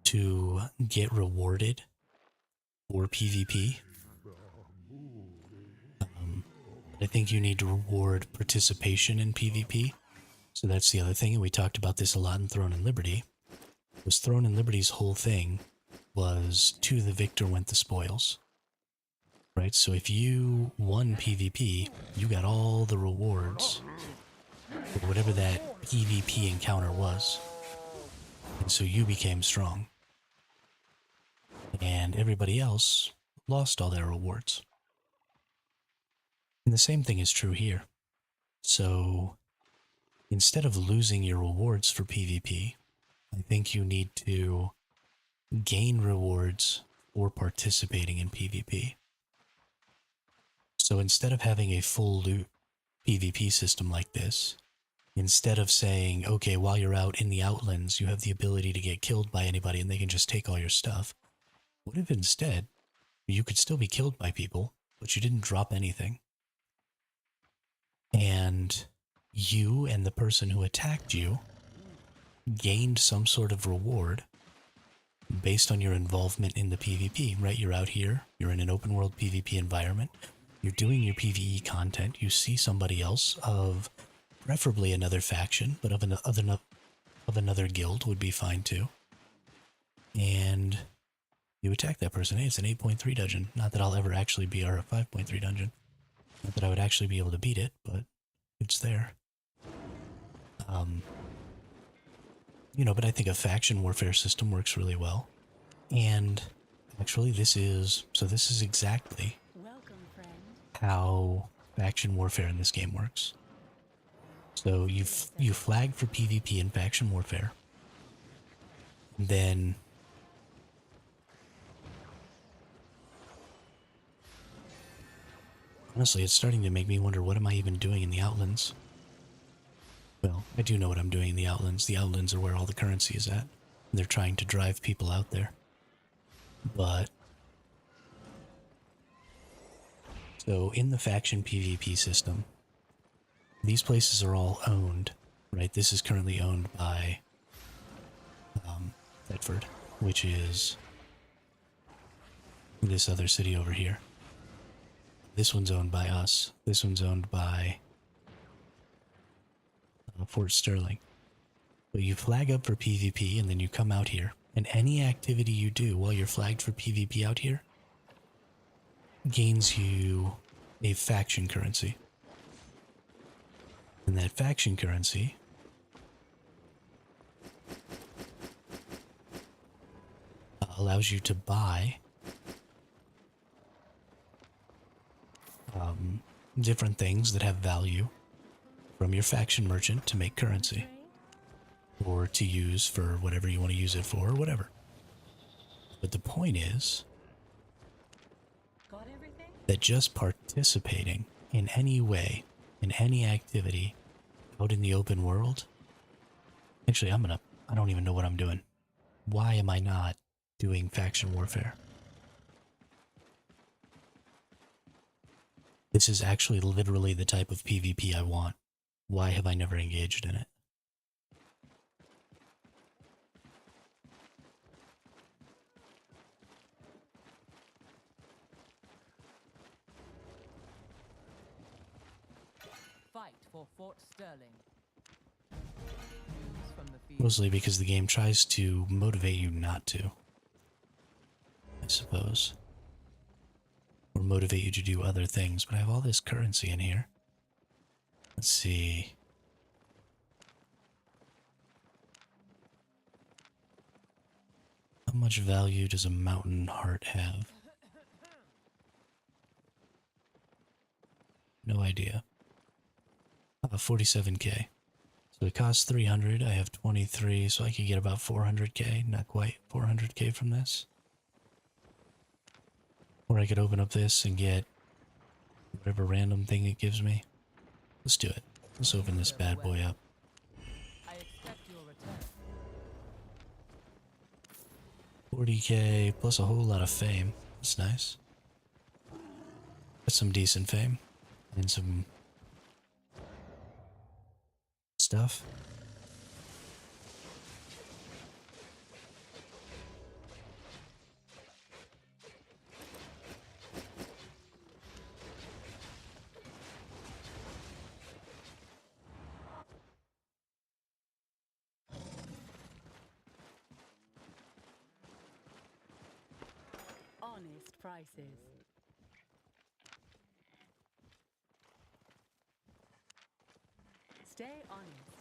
to get rewarded for PvP. I think you need to reward participation in PvP So that's the other thing, and we talked about this a lot in Throne and Liberty. Was Throne and Liberty's whole thing was to the victor went the spoils. Right? So if you won PvP, you got all the rewards for whatever that PvP encounter was. And so you became strong. And everybody else lost all their rewards. And the same thing is true here. So instead of losing your rewards for PvP, I think you need to gain rewards for participating in PvP. So instead of having a full loot PvP system like this, instead of saying, okay, while you're out in the Outlands, you have the ability to get killed by anybody and they can just take all your stuff, what if instead you could still be killed by people, but you didn't drop anything? And you and the person who attacked you gained some sort of reward based on your involvement in the PvP, right? You're out here, you're in an open world PvP environment, you're doing your PvE content, you see somebody else of preferably another faction, but of another guild would be fine too. And you attack that person. Hey, it's an 8.3 dungeon. Not that I'll ever actually be our 5.3 dungeon. Not that I would actually be able to beat it, but it's there. But I think a faction warfare system works really well. And actually this is exactly how faction warfare in this game works. So you flag for PvP in faction warfare. And then honestly, it's starting to make me wonder, what am I even doing in the Outlands? Well, I do know what I'm doing in the Outlands. The Outlands are where all the currency is at. They're trying to drive people out there. But so in the faction PvP system, these places are all owned, right? This is currently owned by Thetford, which is this other city over here. This one's owned by us. This one's owned by Fort Sterling. But you flag up for PvP and then you come out here. And any activity you do while you're flagged for PvP out here gains you a faction currency. And that faction currency allows you to buy different things that have value from your faction merchant to make currency, or to use for whatever you want to use it for, or whatever. But the point is that just participating in any way, in any activity out in the open world, actually I don't even know what I'm doing. Why am I not doing faction warfare? This is actually literally the type of PvP I want. Why have I never engaged in it? Fight for Fort Sterling. Mostly because the game tries to motivate you not to, I suppose. Or motivate you to do other things, but I have all this currency in here. Let's see. How much value does a mountain heart have? No idea. 47k. So it costs 300, I have 23, so I could get about 400k, not quite 400k from this. Or I could open up this and get whatever random thing it gives me. Let's do it. Let's open this bad boy up. I expect your return. 40k plus a whole lot of fame. That's nice. That's some decent fame. And some stuff. prices. Stay honest.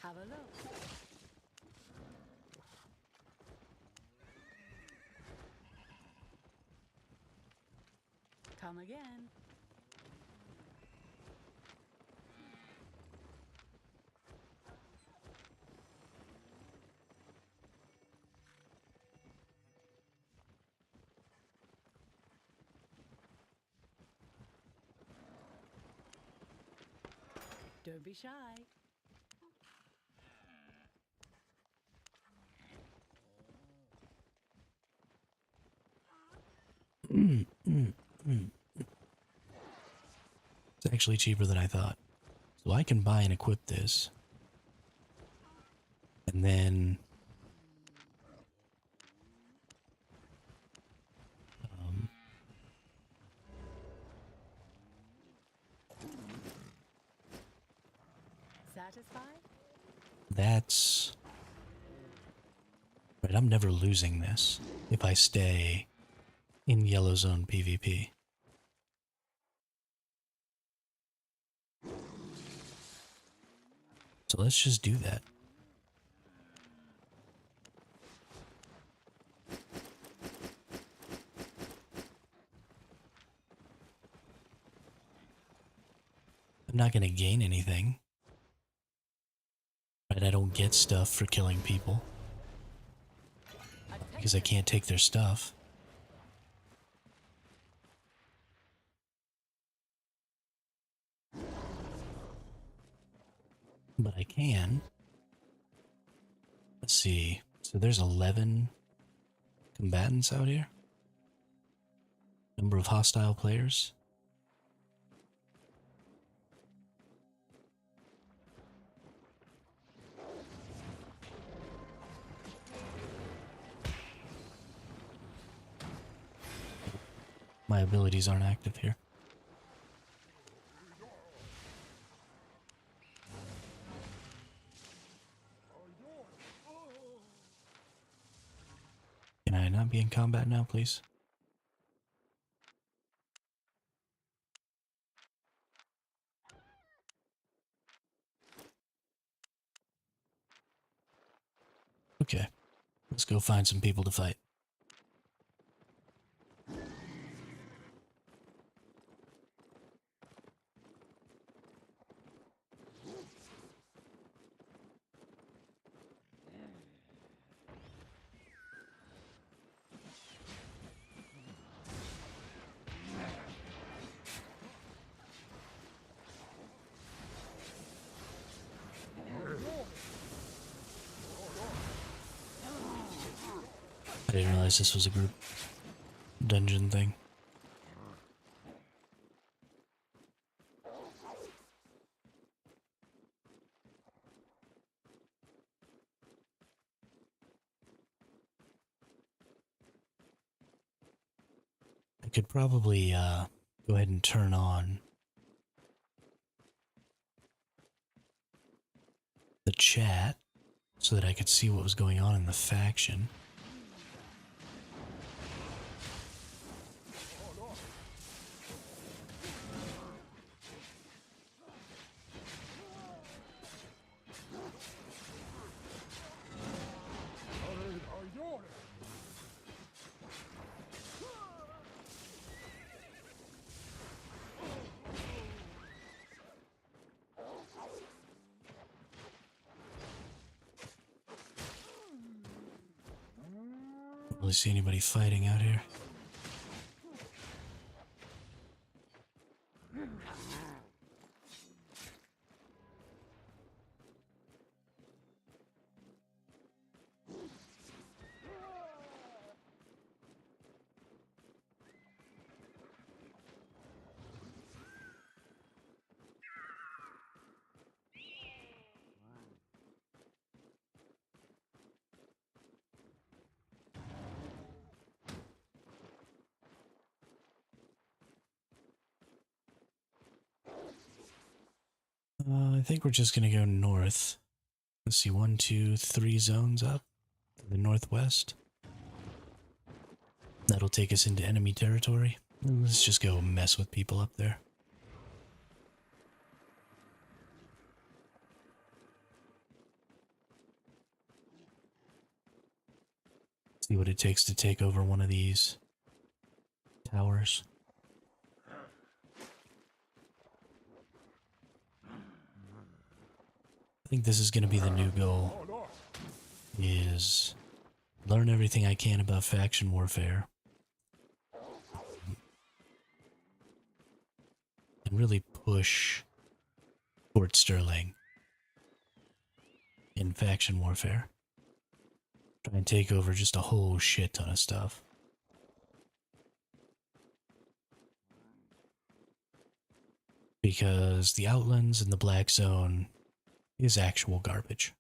Have a look. Come again. Don't be shy. It's actually cheaper than I thought. So I can buy and equip this. And then... Satisfied? that's... Right, I'm never losing this if I stay in Yellow Zone PvP. So let's just do that. I'm not going to gain anything. Right, I don't get stuff for killing people. Because I can't take their stuff. But I can. Let's see. So there's 11 combatants out here. Number of hostile players. My abilities aren't active here. Can I not be in combat now, please? Okay. Let's go find some people to fight. I didn't realize this was a group dungeon thing. I could probably go ahead and turn on the chat so that I could see what was going on in the faction. Don't really see anybody fighting out here. I think we're just gonna go north. Let's see, 1, 2, 3 zones up to the northwest. That'll take us into enemy territory. Let's just go mess with people up there. See what it takes to take over one of these towers. I think this is going to be the new goal, is learn everything I can about faction warfare and really push Fort Sterling in faction warfare. Try and take over just a whole shit ton of stuff. Because the Outlands and the Black Zone is actual garbage.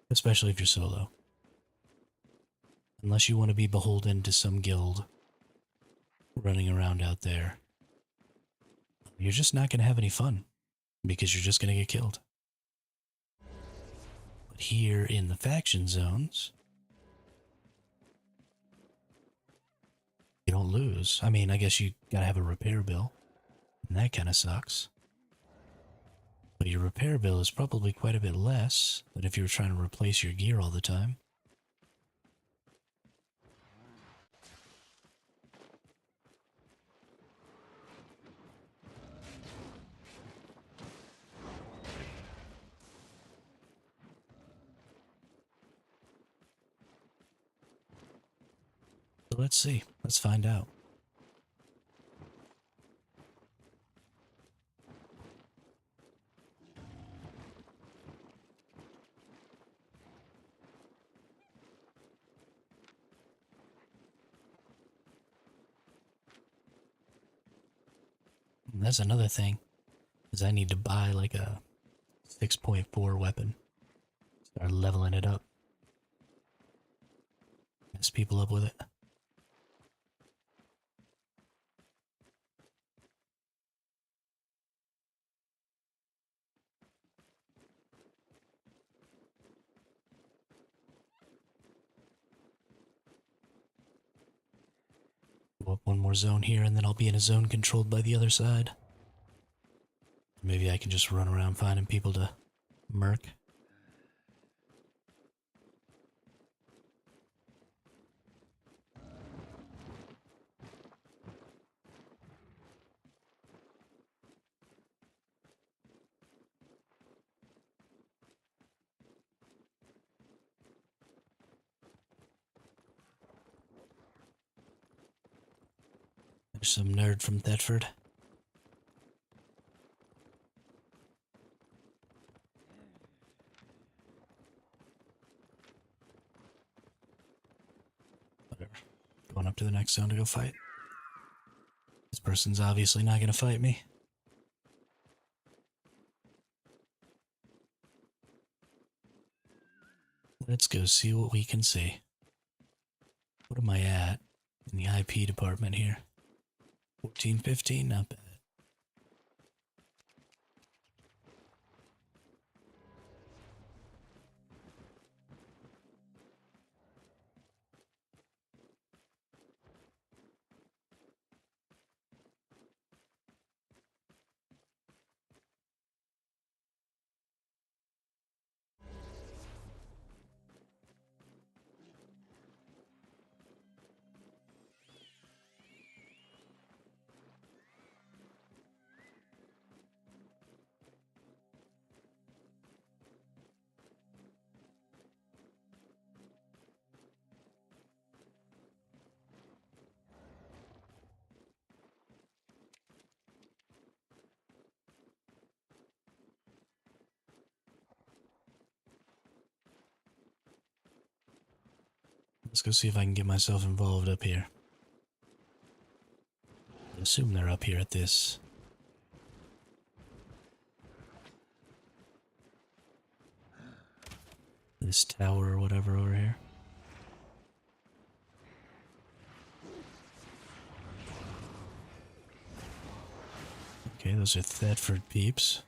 Especially if you're solo. Unless you want to be beholden to some guild running around out there, you're just not going to have any fun. Because you're just going to get killed. But here in the faction zones, you don't lose. I mean, I guess you gotta have a repair bill. And that kind of sucks. But your repair bill is probably quite a bit less than if you were trying to replace your gear all the time. So let's see. Let's find out. And that's another thing, is I need to buy like a 6.4 weapon. Start leveling it up. Mess people up with it. Go up one more zone here, and then I'll be in a zone controlled by the other side. Maybe I can just run around finding people to murk. There's some nerd from Thetford. to the next zone to go fight. This person's obviously not going to fight me. Let's go see what we can see. What am I at in the IP department here? 1415, not bad. Let's go see if I can get myself involved up here. I assume they're up here at this. This tower or whatever over here. Okay, those are Thetford peeps.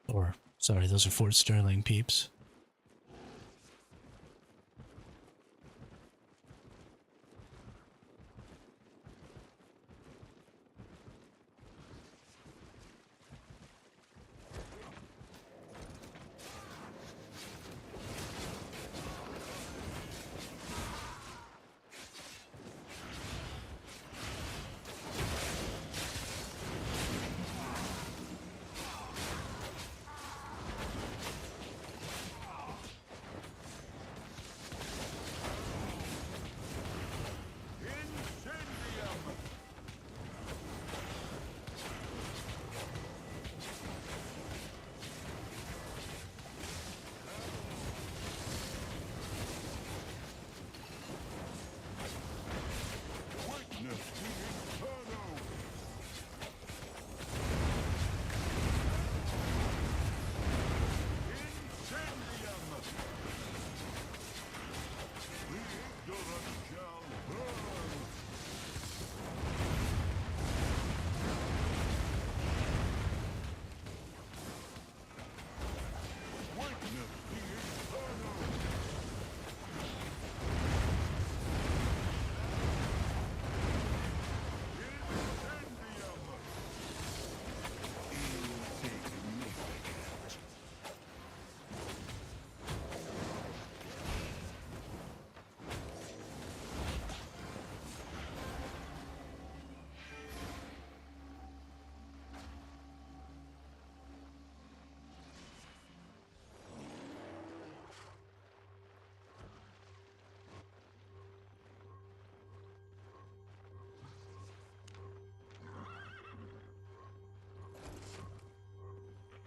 Or, sorry, those are Fort Sterling peeps.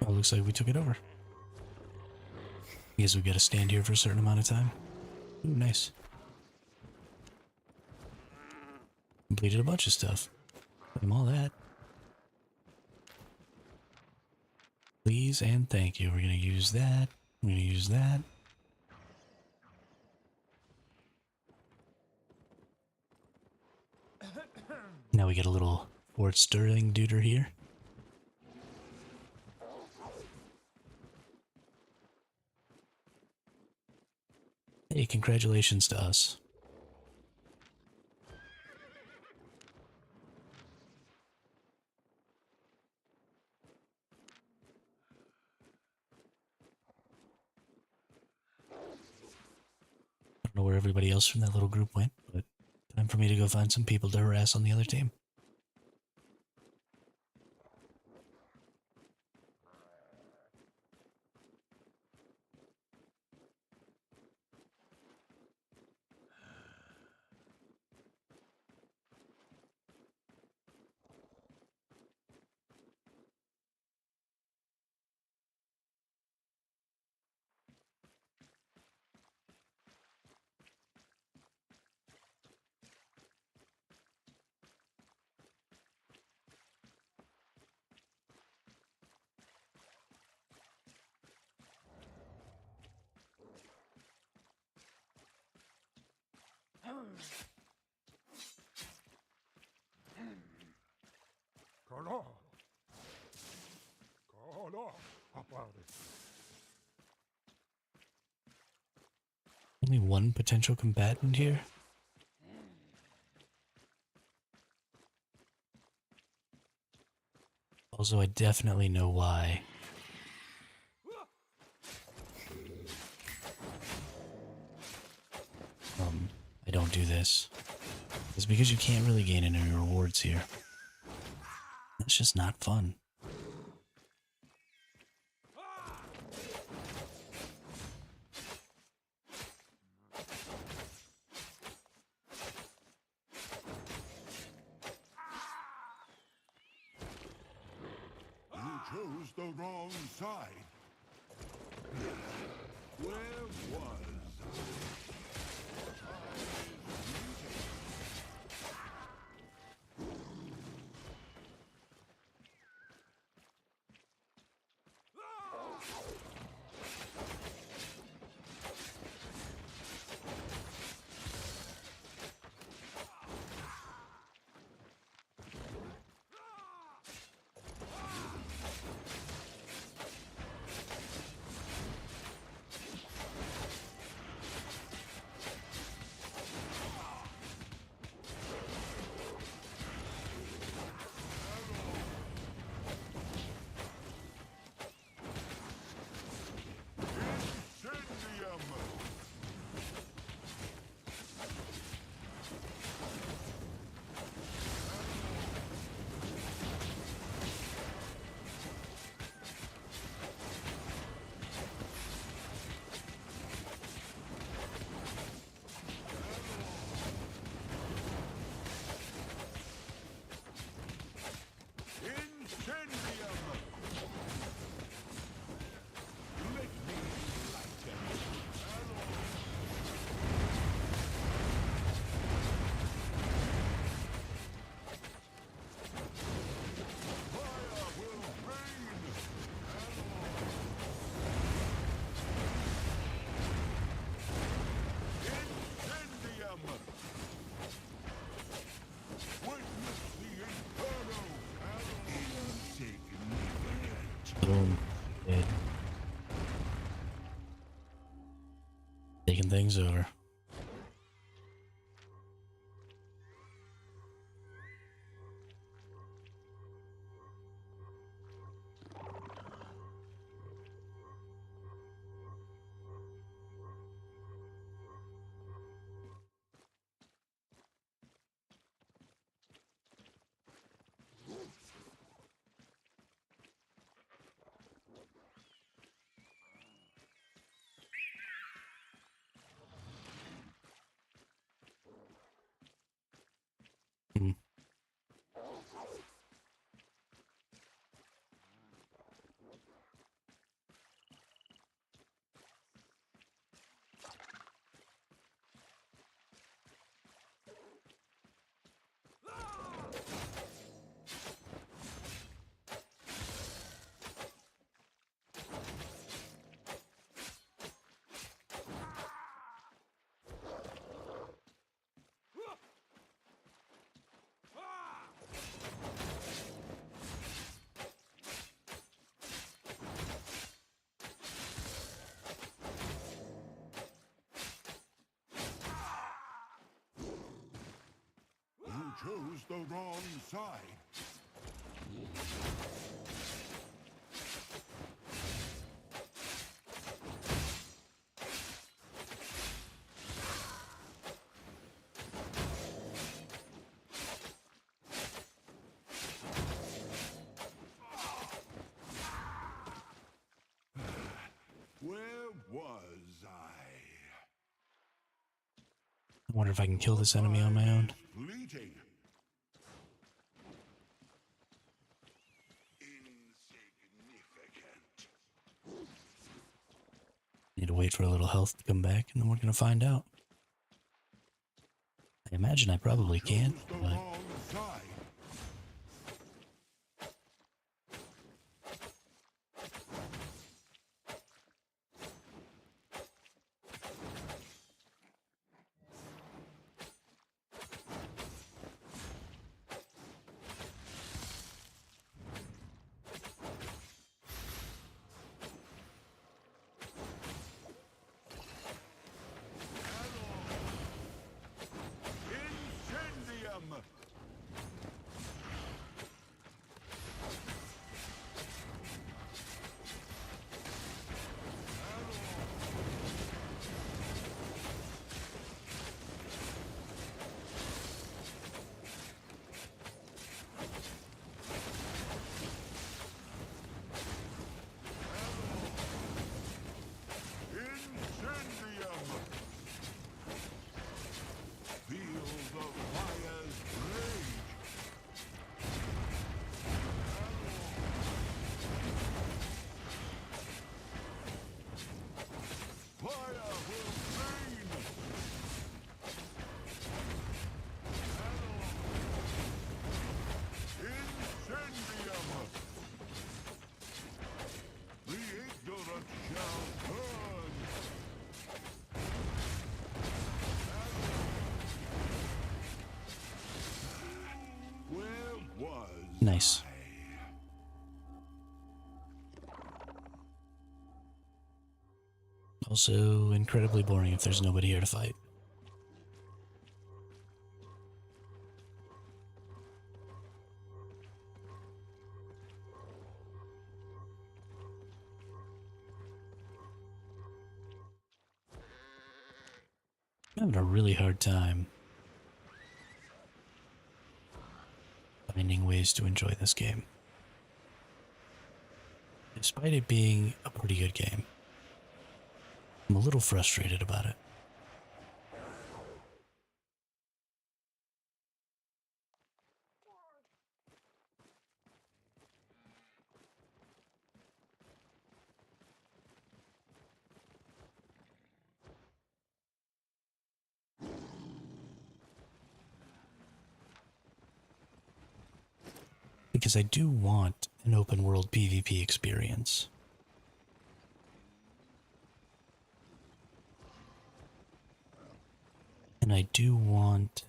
Well, looks like we took it over. I guess we gotta stand here for a certain amount of time. Ooh, nice. Completed a bunch of stuff. Claim all that. Please and thank you. We're gonna use that. We're gonna use that. Now we get a little Fort Sterling duder here. Hey, congratulations to us. I don't know where everybody else from that little group went, but time for me to go find some people to harass on the other team. Only one potential combatant here? Also, I definitely know why. I don't do this. It's because you can't really gain any rewards here. It's just not fun. You chose the wrong side. Where was Boom. Dead. Taking things over. Hmm. you chose the wrong side? Where was I? I wonder if I can kill this enemy on my own. Fleeting. Insignificant. Need to wait for a little health to come back, and then we're gonna find out. I imagine I probably can't, Chose the but wrong side. Nice. Also incredibly boring if there's nobody here to fight. I'm having a really hard time finding ways to enjoy this game. Despite it being a pretty good game, I'm a little frustrated about it. Because I do want an open world PvP experience. And I do want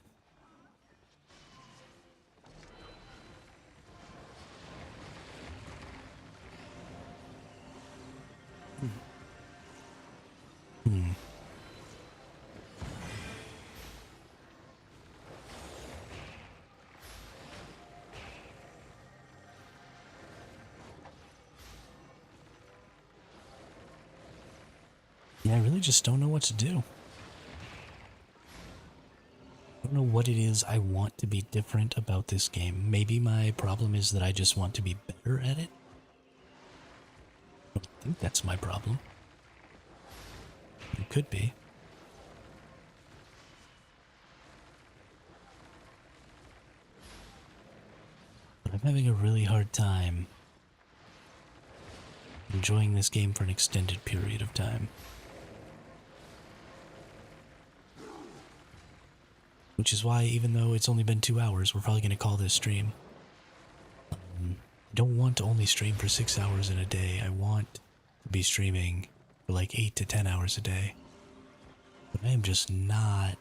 Yeah, I really just don't know what to do. I don't know what it is I want to be different about this game. Maybe my problem is that I just want to be better at it. I don't think that's my problem. It could be. But I'm having a really hard time enjoying this game for an extended period of time. Which is why, even though it's only been 2 hours, we're probably going to call this stream. I don't want to only stream for 6 hours in a day. I want to be streaming for like 8 to 10 hours a day. But I am just not.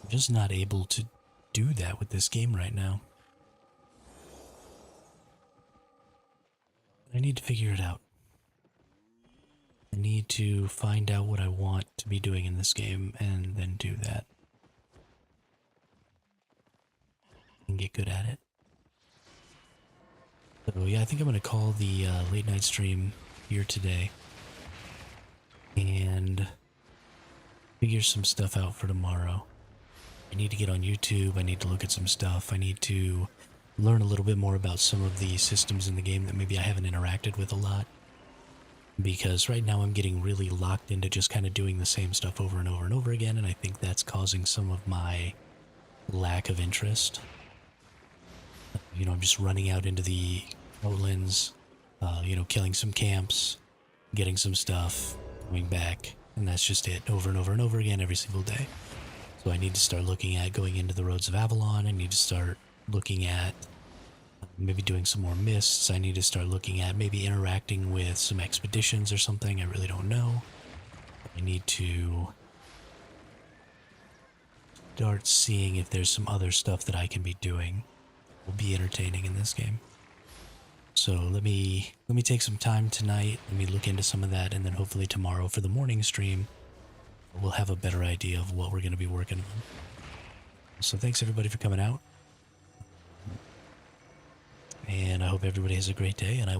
I'm just not able to do that with this game right now. I need to figure it out. I need to find out what I want to be doing in this game and then do that. And get good at it. So yeah, I think I'm going to call the late night stream here today. And figure some stuff out for tomorrow. I need to get on YouTube, I need to look at some stuff, I need to learn a little bit more about some of the systems in the game that maybe I haven't interacted with a lot. Because right now I'm getting really locked into just kind of doing the same stuff over and over and over again, and I think that's causing some of my lack of interest. You know, I'm just running out into the outlands, you know, killing some camps, getting some stuff, going back, and that's just it over and over and over again every single day. So I need to start looking at going into the Roads of Avalon. I need to start looking at maybe doing some more mists. I need to start looking at maybe interacting with some expeditions or something. I really don't know. I need to start seeing if there's some other stuff that I can be doing. Will be entertaining in this game. So let me take some time tonight. Let me look into some of that, and then hopefully tomorrow for the morning stream, we'll have a better idea of what we're going to be working on. So thanks everybody for coming out. And I hope everybody has a great day, and I will